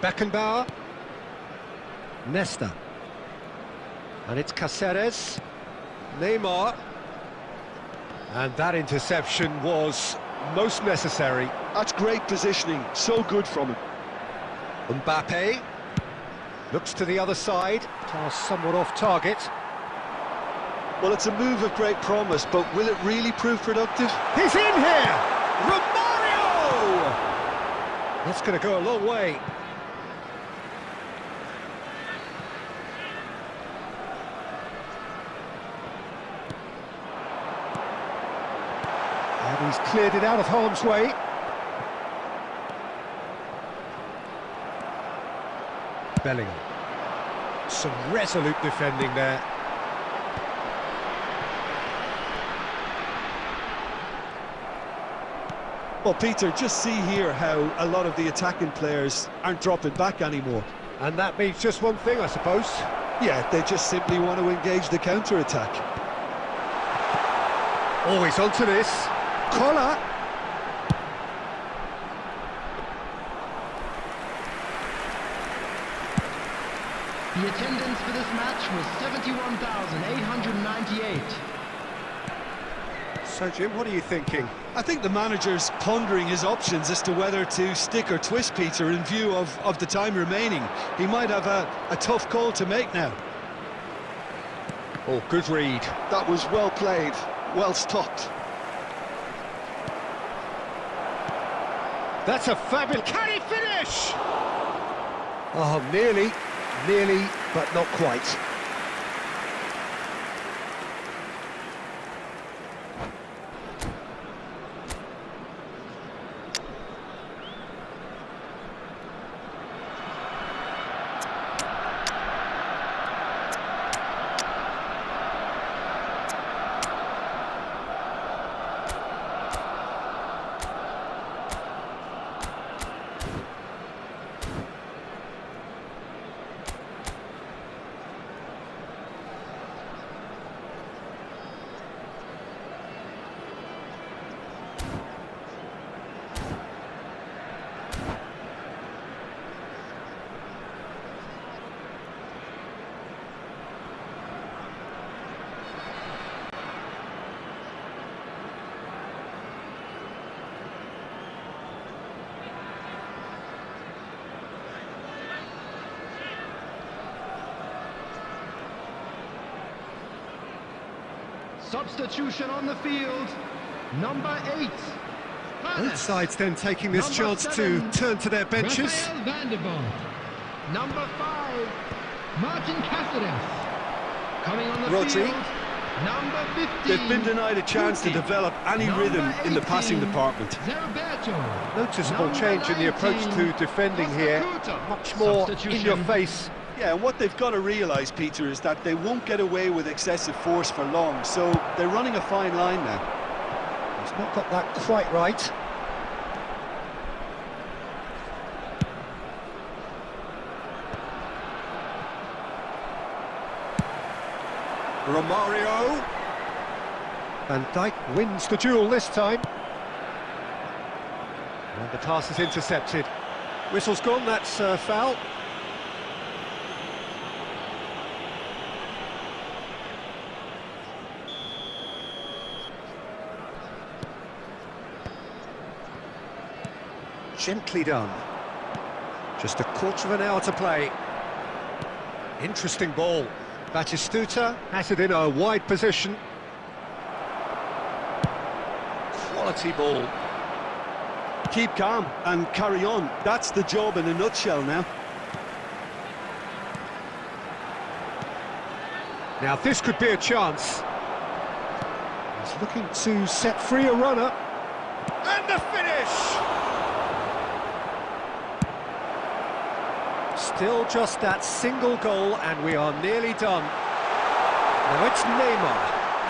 Beckenbauer. Nesta. And it's Cáceres. Neymar. And that interception was most necessary. That's great positioning, so good from him. Mbappe. Looks to the other side. Pass somewhat off target. Well, it's a move of great promise, but will it really prove productive? He's in here! Romario! That's going to go a long way. And he's cleared it out of harm's way. Bellingham. Some resolute defending there. Well, Peter, just see here how a lot of the attacking players aren't dropping back anymore. And that means just one thing, I suppose. Yeah, they just simply want to engage the counter-attack. Always onto this. Collar. The attendance for this match was 71,898. So, Jim, what are you thinking? I think the manager's pondering his options as to whether to stick or twist, Peter, in view of the time remaining. He might have a tough call to make now. Oh, good read. That was well played, well stopped. That's a fabulous... Can he finish? Oh, nearly, but not quite. Substitution on the field, number 8. Both sides then taking this chance to turn to their benches. Rafael van der Vaart. Number 5, Martin Cáceres. Coming on the Rodri. field, number 15. They've been denied a chance to develop any rhythm in the passing department. Zerberto. Noticeable Number change in the approach 19, to defending here. Much more in Substitution. your face. Yeah, and what they've got to realise, Peter, is that they won't get away with excessive force for long, so they're running a fine line now. He's not got that quite right. Romario. Van Dijk wins the duel this time. And the pass is intercepted. Whistle's gone, that's foul. Gently done. Just a quarter of an hour to play. Interesting ball. Batistuta has it in a wide position. Quality ball. Keep calm and carry on. That's the job in a nutshell now. Now this could be a chance. He's looking to set free a runner. And the finish! Still just that single goal and we are nearly done. Now it's Neymar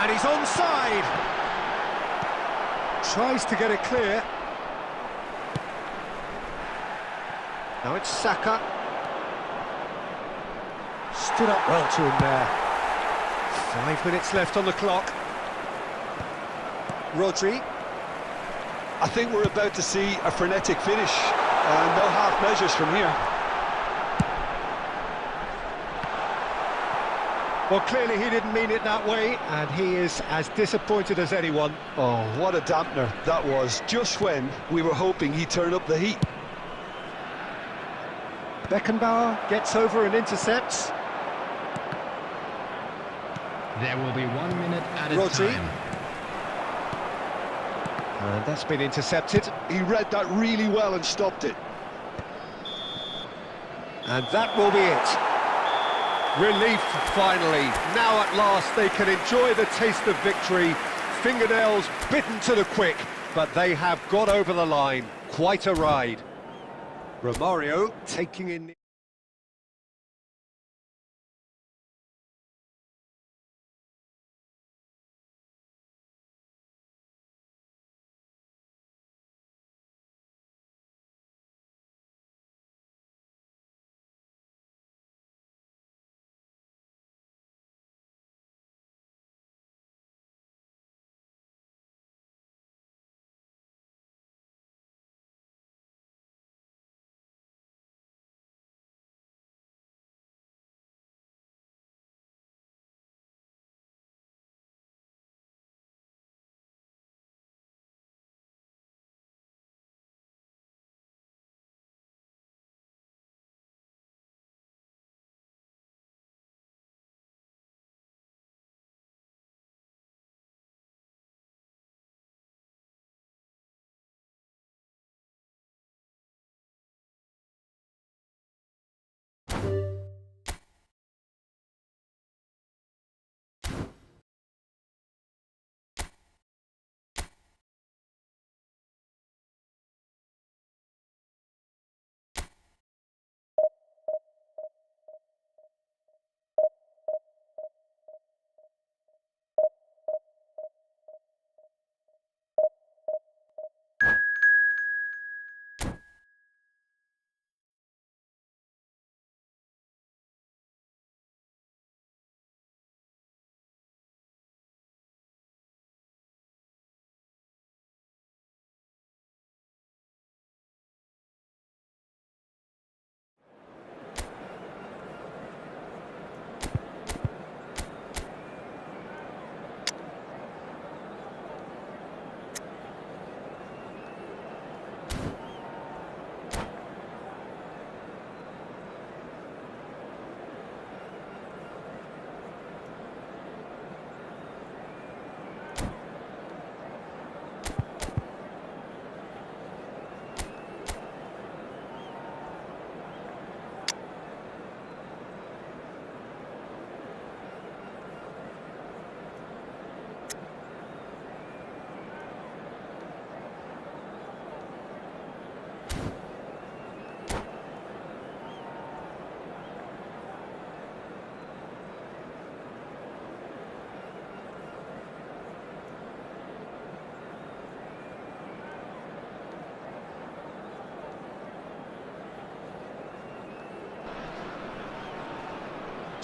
and he's onside. Tries to get it clear. Now it's Saka. Stood up well to him there. 5 minutes left on the clock. Rodri. I think we're about to see a frenetic finish. No half measures from here. Well, clearly he didn't mean it that way, and he is as disappointed as anyone. Oh, what a dampener that was, just when we were hoping he'd turn up the heat. Beckenbauer gets over and intercepts. There will be 1 minute added Rodri. time. And that's been intercepted. He read that really well and stopped it. And that will be it. Relief, finally. Now at last they can enjoy the taste of victory. Fingernails bitten to the quick, but they have got over the line. Quite a ride. Romario taking in...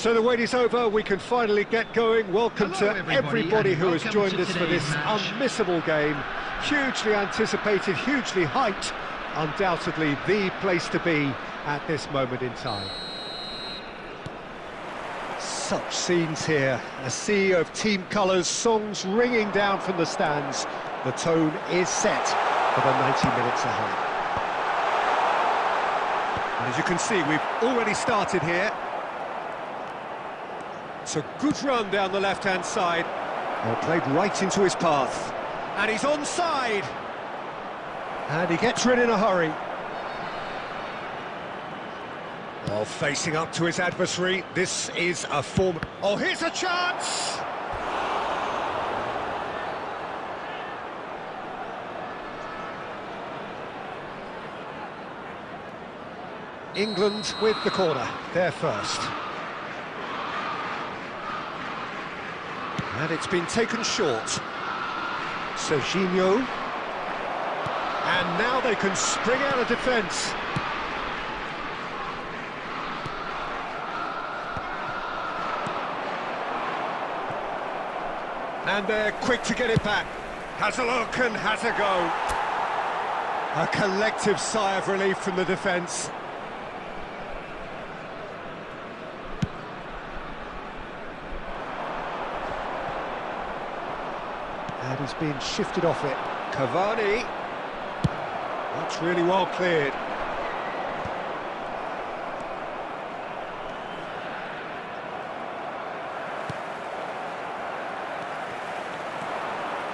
So the wait is over, we can finally get going. Welcome Hello, to everybody who has and joined welcome us to for this today's match. unmissable game. Hugely anticipated, hugely hyped. Undoubtedly the place to be at this moment in time. Such scenes here, a sea of team colours, songs ringing down from the stands. The tone is set for the 90 minutes ahead. And as you can see, we've already started here. It's a good run down the left-hand side. Well, played right into his path. And he's onside. And he gets rid in a hurry. Well, facing up to his adversary, this is a form... Oh, here's a chance! England with the corner, they're first. And it's been taken short. Serginho. And now they can spring out of defence. And they're quick to get it back. Has a look and has a go. A collective sigh of relief from the defence. And he's been shifted off it. Cavani. That's really well cleared.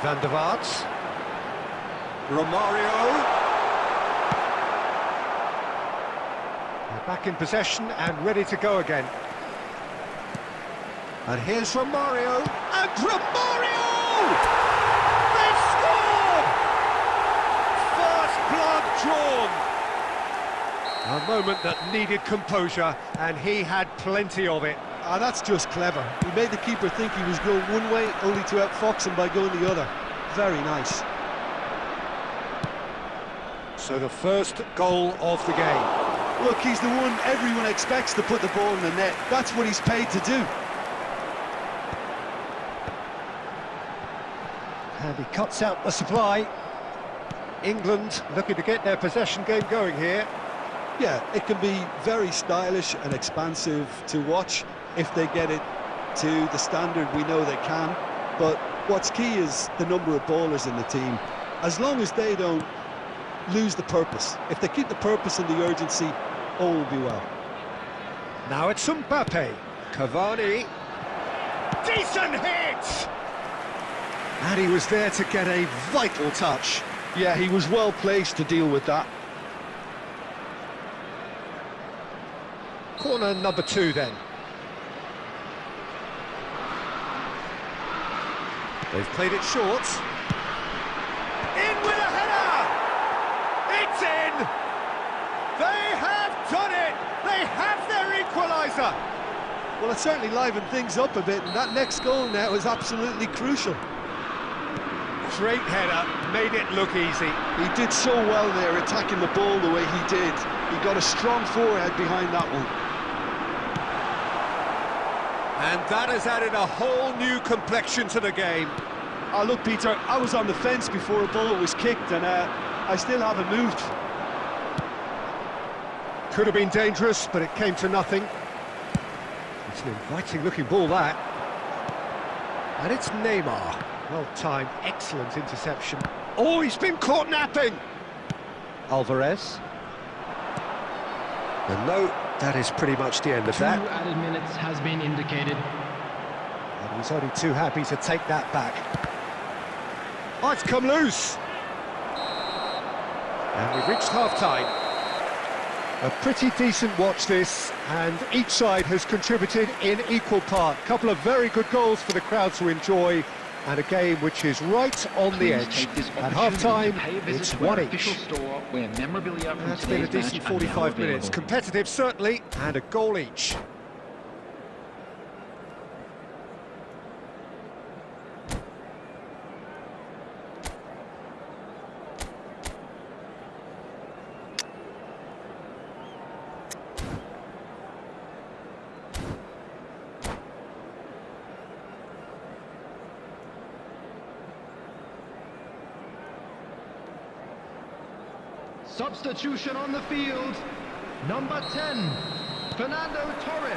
Van der Vaart. Romario. They're back in possession and ready to go again. And here's Romario. And Romario! They've scored! First blood drawn. A moment that needed composure, and he had plenty of it. Ah, that's just clever. He made the keeper think he was going one way, only to outfox him by going the other. Very nice. So the first goal of the game. Look, he's the one everyone expects to put the ball in the net. That's what he's paid to do. And he cuts out the supply. England looking to get their possession game going here. Yeah, it can be very stylish and expansive to watch if they get it to the standard we know they can. But what's key is the number of ballers in the team. As long as they don't lose the purpose, if they keep the purpose and the urgency, all will be well. Now it's Mbappe. Cavani. Decent hit! And he was there to get a vital touch. Yeah, he was well placed to deal with that. Corner number 2 then. They've played it short. In with a header! It's in! They have done it! They have their equaliser! Well, it certainly livened things up a bit, and that next goal now is absolutely crucial. Great header, made it look easy. He did so well there, attacking the ball the way he did. He got a strong forehead behind that one. And that has added a whole new complexion to the game. Oh, look, Peter, I was on the fence before a ball was kicked, and I still haven't moved. Could have been dangerous, but it came to nothing. It's an inviting-looking ball, that. And it's Neymar. Well-timed, excellent interception. Oh, he's been caught napping! Alvarez. And no, that is pretty much the end of 2 that. added minutes has been indicated. And he's only too happy to take that back. Oh, it's come loose! And we've reached half-time. A pretty decent watch this, and each side has contributed in equal part. Couple of very good goals for the crowd to enjoy, and a game which is right on the edge. At half-time, it's 1 each. That's been a decent 45 minutes. Competitive, certainly, and a goal each. Substitution on the field. Number 10, Fernando Torres.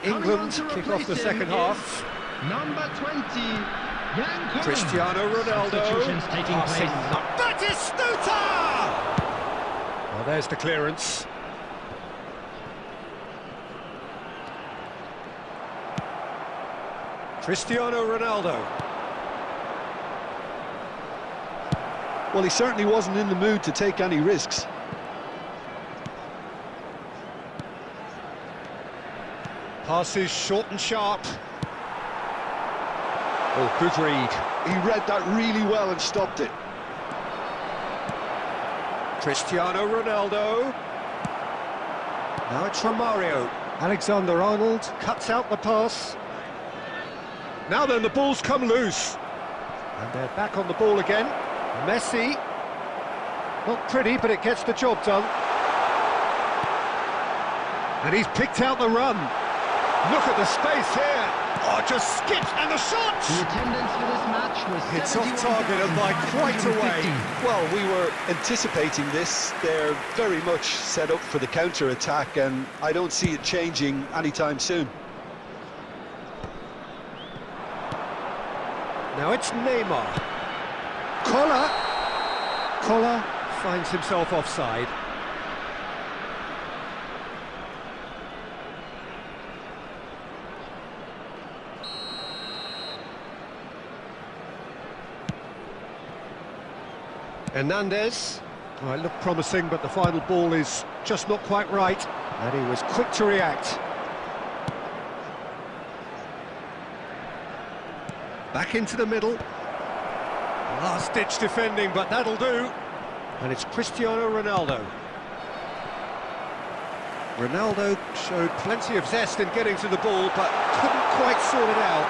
England kick off the second half. Number 20, Jan Koeman. Cristiano Ronaldo. Substitutions taking Passing place. Batistuta! Well, there's the clearance. Cristiano Ronaldo. Well, he certainly wasn't in the mood to take any risks. Passes short and sharp. Oh, good read. He read that really well and stopped it. Cristiano Ronaldo. Now it's Romario. Alexander-Arnold cuts out the pass. Now then, the ball's come loose. And they're back on the ball again. Messi. Not pretty, but it gets the job done. And he's picked out the run. Look at the space here. Oh, just skips, and the shot! The attendance for this match was It's off target and by quite a way. Well, we were anticipating this. They're very much set up for the counter-attack, and I don't see it changing anytime soon. Now it's Neymar. Collar finds himself offside. Hernandez. Oh, it looked promising, but the final ball is just not quite right. And he was quick to react. Back into the middle. Last-ditch defending, but that'll do. And it's Cristiano Ronaldo. Ronaldo showed plenty of zest in getting to the ball, but couldn't quite sort it out.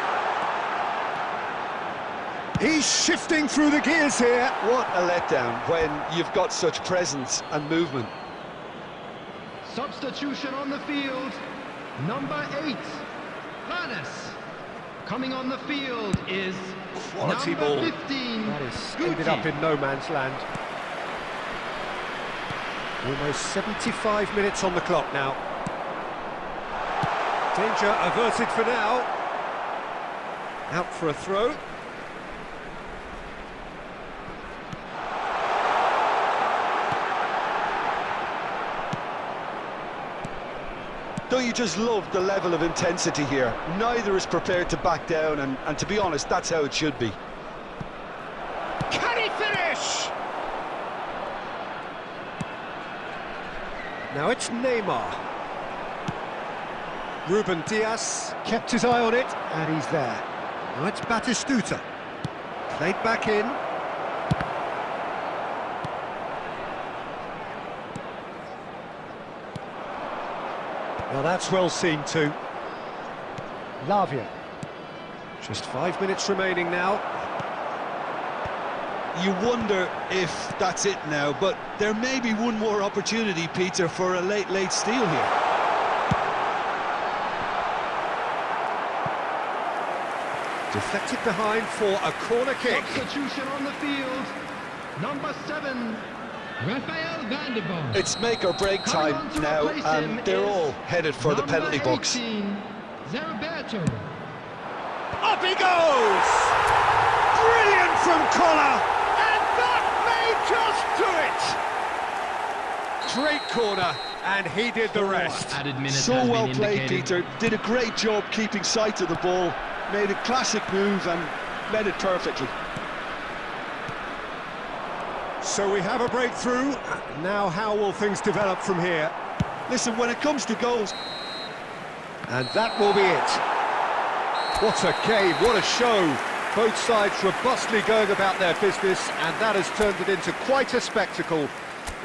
He's shifting through the gears here. What a letdown when you've got such presence and movement. Substitution on the field. Number 8, Vanes. Coming on the field is Quality number ball. 15, That is Guti. ended up in no man's land. Almost 75 minutes on the clock now. Danger averted for now. Out for a throw. Don't you just love the level of intensity here? Neither is prepared to back down, and to be honest, that's how it should be. Can he finish? Now it's Neymar. Ruben Dias kept his eye on it, and he's there. Now it's Batistuta. Played back in. Well, that's well seen too. Lavia. Just 5 minutes remaining now. You wonder if that's it now, but there may be one more opportunity, Peter, for a late steal here. Deflected behind for a corner kick. Substitution on the field. Number 7, Rafael van der Vaart. It's make or break time now, and they're all headed for the penalty box. 18, Zerberto. Up he goes! Brilliant from Collar! And that may just do it! Great corner, and he did the rest. Added minutes So has well been played, indicated. Peter. Did a great job keeping sight of the ball, made a classic move and led it perfectly. So we have a breakthrough. Now how will things develop from here? Listen, when it comes to goals... And that will be it. What a game, what a show. Both sides robustly going about their business, and that has turned it into quite a spectacle.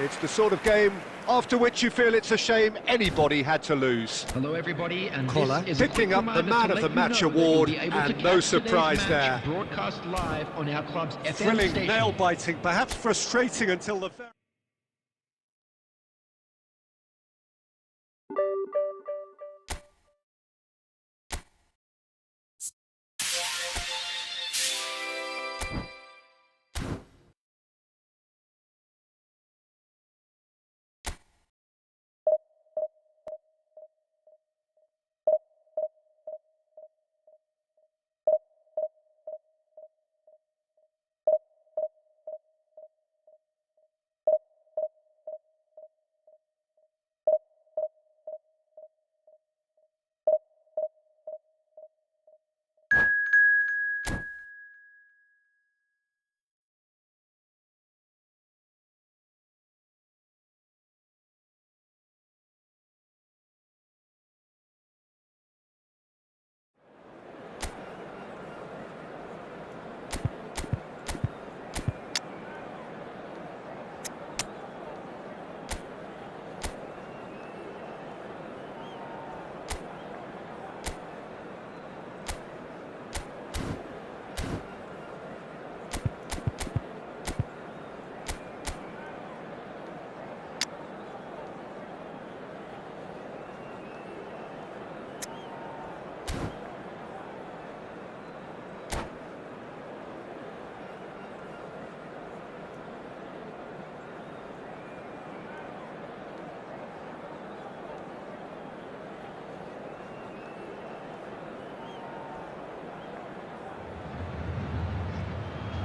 It's the sort of game after which you feel it's a shame anybody had to lose. Hello everybody, and Collar this is a picking quick up the reminder Man to of the let Match you know that you'll award, be able to and catch no today's surprise match there. broadcast live on our club's FM Thrilling, station. nail-biting, perhaps frustrating until the very...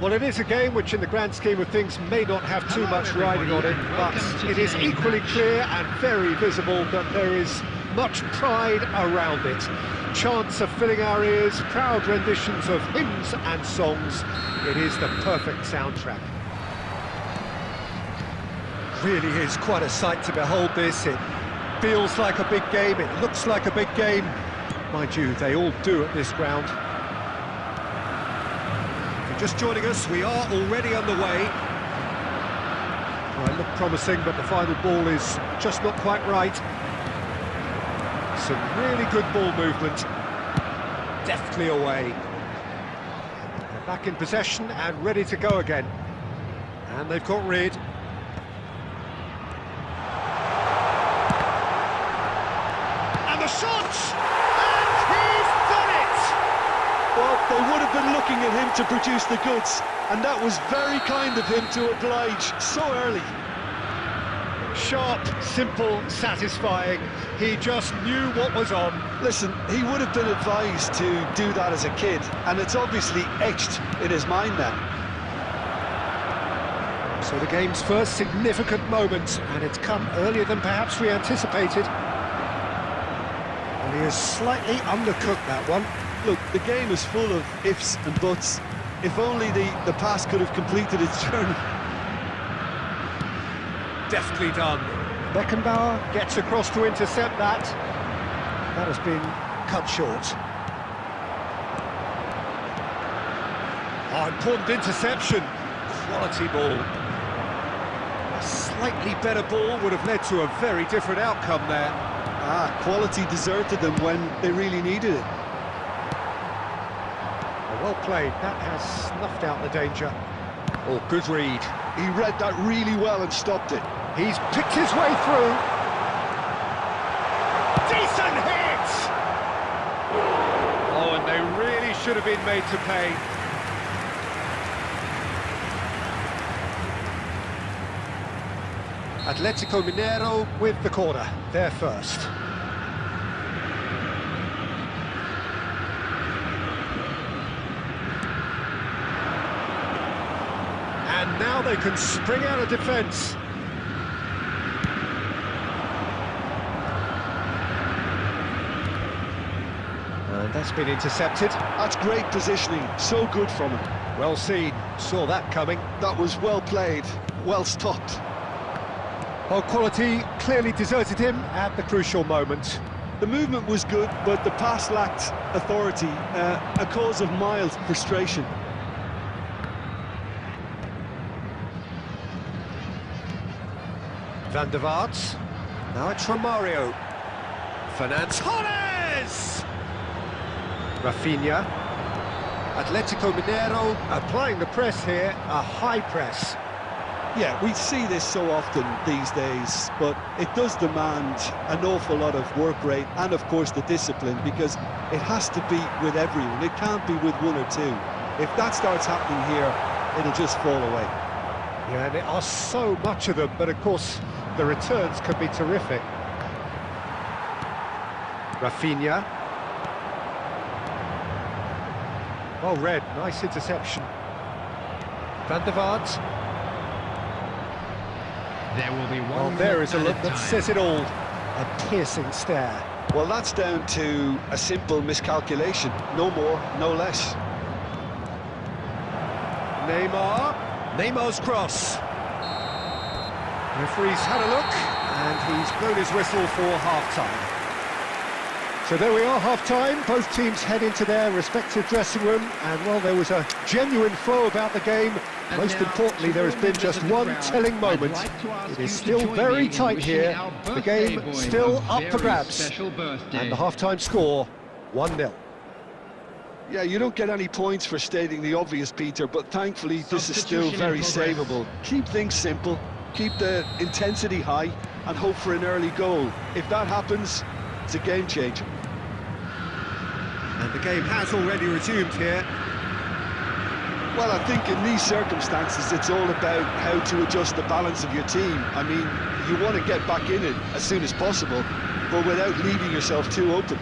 Well, it is a game which in the grand scheme of things may not have too much riding on it, but it is equally clear and very visible that there is much pride around it. Chants are filling our ears, proud renditions of hymns and songs. It is the perfect soundtrack. Really is quite a sight to behold this. It feels like a big game, it looks like a big game. Mind you, they all do at this ground. If you're just joining us, we are already underway. Well, it looked promising, but the final ball is just not quite right. Some really good ball movement. Deftly away. They're back in possession and ready to go again. And they've got rid. And the shot! And he's done it! Well, they would have been looking at him to produce the goods, and that was very kind of him to oblige so early. Sharp, simple, satisfying. He just knew what was on. Listen, he would have been advised to do that as a kid, and it's obviously etched in his mind now. So the game's first significant moment, and it's come earlier than perhaps we anticipated. And he has slightly undercooked that one. Look, the game is full of ifs and buts. If only the pass could have completed its journey. Deftly done. Beckenbauer gets across to intercept that. That has been cut short. Oh, important interception. Quality ball. A slightly better ball would have led to a very different outcome there. Quality deserted them when they really needed it. Well played. That has snuffed out the danger. Oh, good read. He read that really well and stopped it. He's picked his way through. Decent hit! Oh, and they really should have been made to pay. Atletico Mineiro with the corner. They're first. And now they can spring out of defence. And that's been intercepted. That's great positioning, so good from him. Well seen, saw that coming. That was well played, well stopped. Well, quality clearly deserted him at the crucial moment. The movement was good, but the pass lacked authority, a cause of mild frustration. Van der Vaart. Now it's Romario. Fernandes! Rafinha. Atletico Mineiro applying the press here, a high press. Yeah, we see this so often these days, but it does demand an awful lot of work rate and, of course, the discipline, because it has to be with everyone. It can't be with one or two. If that starts happening here, it'll just fall away. Yeah, and there are so much of them, but of course, the returns can be terrific. Rafinha. Well read, nice interception. Van der Vaart. There will be one. Well, there is a look that says it all. A piercing stare. Well, that's down to a simple miscalculation. No more, no less. Neymar's cross. Referee's had a look, and he's blown his whistle for half-time. So there we are, half-time. Both teams head into their respective dressing room, and, well, there was a genuine flow about the game. Most importantly, there has been just one telling moment. It is still very tight here. The game still up for grabs. And the half-time score, 1-0. Yeah, you don't get any points for stating the obvious, Peter, but thankfully this is still very savable. Keep things simple, keep the intensity high, and hope for an early goal. If that happens, it's a game changer. And the game has already resumed here. Well, I think in these circumstances, it's all about how to adjust the balance of your team. I mean, you want to get back in it as soon as possible, but without leaving yourself too open.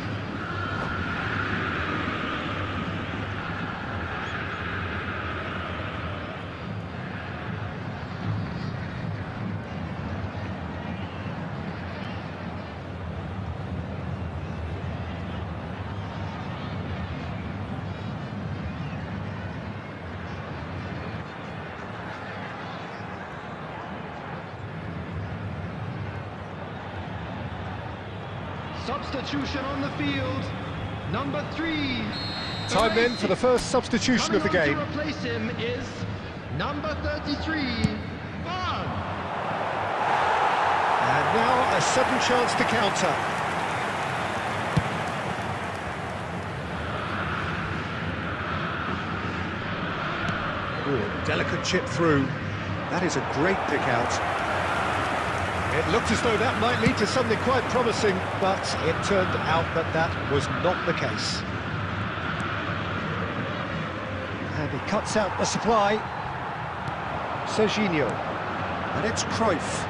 Substitution on the field. Number 3. Time then for the first substitution of the game. To replace him is number 33, Harun. And now a sudden chance to counter. Ooh, delicate chip through. That is a great pick out. It looked as though that might lead to something quite promising, but it turned out that that was not the case. And he cuts out the supply. Serginho. And it's Cruyff.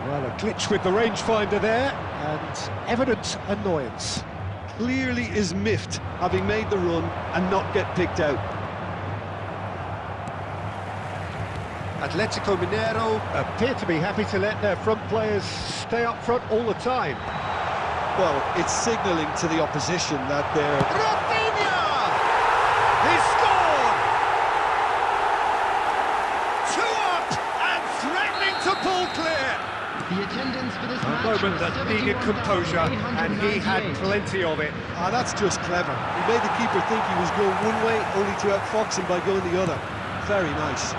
Well, a glitch with the rangefinder there, and evident annoyance. Clearly is miffed, having made the run and not get picked out. Atletico Mineiro appear to be happy to let their front players stay up front all the time. Well, it's signalling to the opposition that they're... Rafinha! He scored! 2 up and threatening to pull clear. The attendance for this A match moment was that needed composure, and he had 71,898. plenty of it. Ah, that's just clever. He made the keeper think he was going one way, only to outfox him by going the other. Very nice.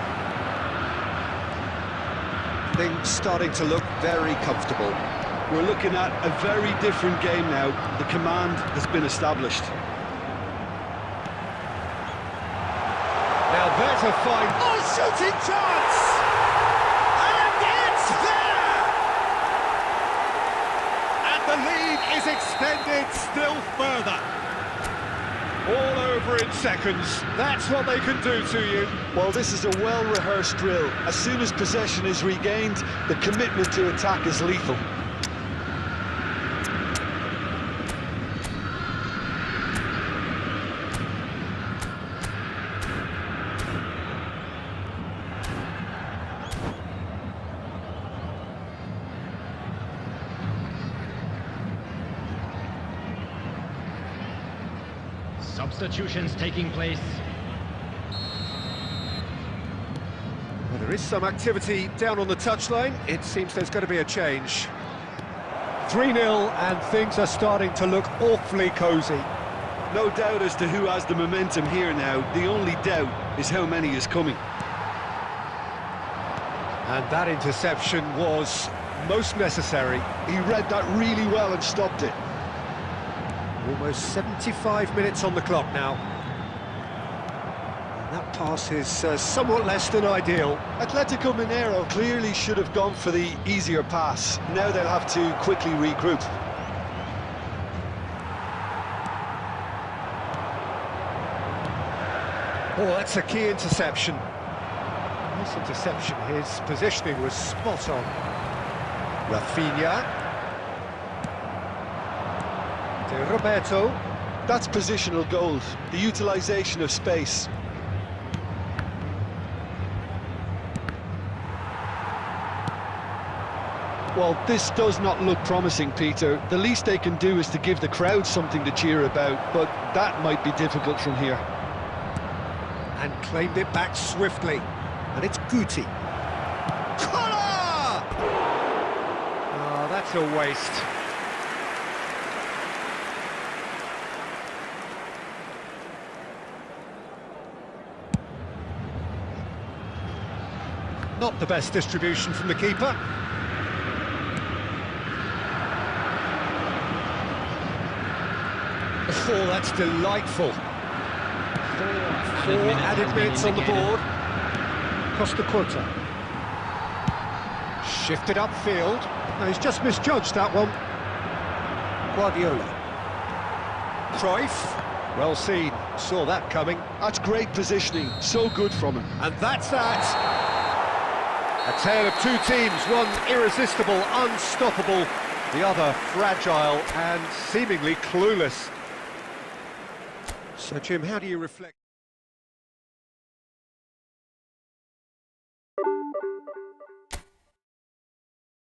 Things starting to look very comfortable. We're looking at a very different game now. The command has been established. Now there's a fine... Oh, shooting chance! And it's there! And the lead is extended still further. All over in seconds. That's what they can do to you. Well, this is a well-rehearsed drill. As soon as possession is regained, the commitment to attack is lethal. Substitutions taking place. Well, there is some activity down on the touchline. It seems there's going to be a change. 3-0 and things are starting to look awfully cosy. No doubt as to who has the momentum here now. The only doubt is how many is coming. And that interception was most necessary. He read that really well and stopped it. Almost 75 minutes on the clock now. And that pass is somewhat less than ideal. Atletico Mineiro clearly should have gone for the easier pass. Now they'll have to quickly regroup. Oh, that's a key interception. This interception, his positioning was spot on. Rafinha. De Roberto. That's positional gold, the utilisation of space. Well, this does not look promising, Peter. The least they can do is to give the crowd something to cheer about, but that might be difficult from here. And claimed it back swiftly. And it's Guti. Collar! Oh, that's a waste. Not the best distribution from the keeper. Oh, that's delightful. Four added minutes on the board. Costa Curta. Shifted upfield. No, he's just misjudged that one. Guardiola. Cruyff. Well seen. Saw that coming. That's great positioning. So good from him. And that's that. A tale of two teams, one irresistible, unstoppable, the other fragile and seemingly clueless. So, Jim, how do you reflect?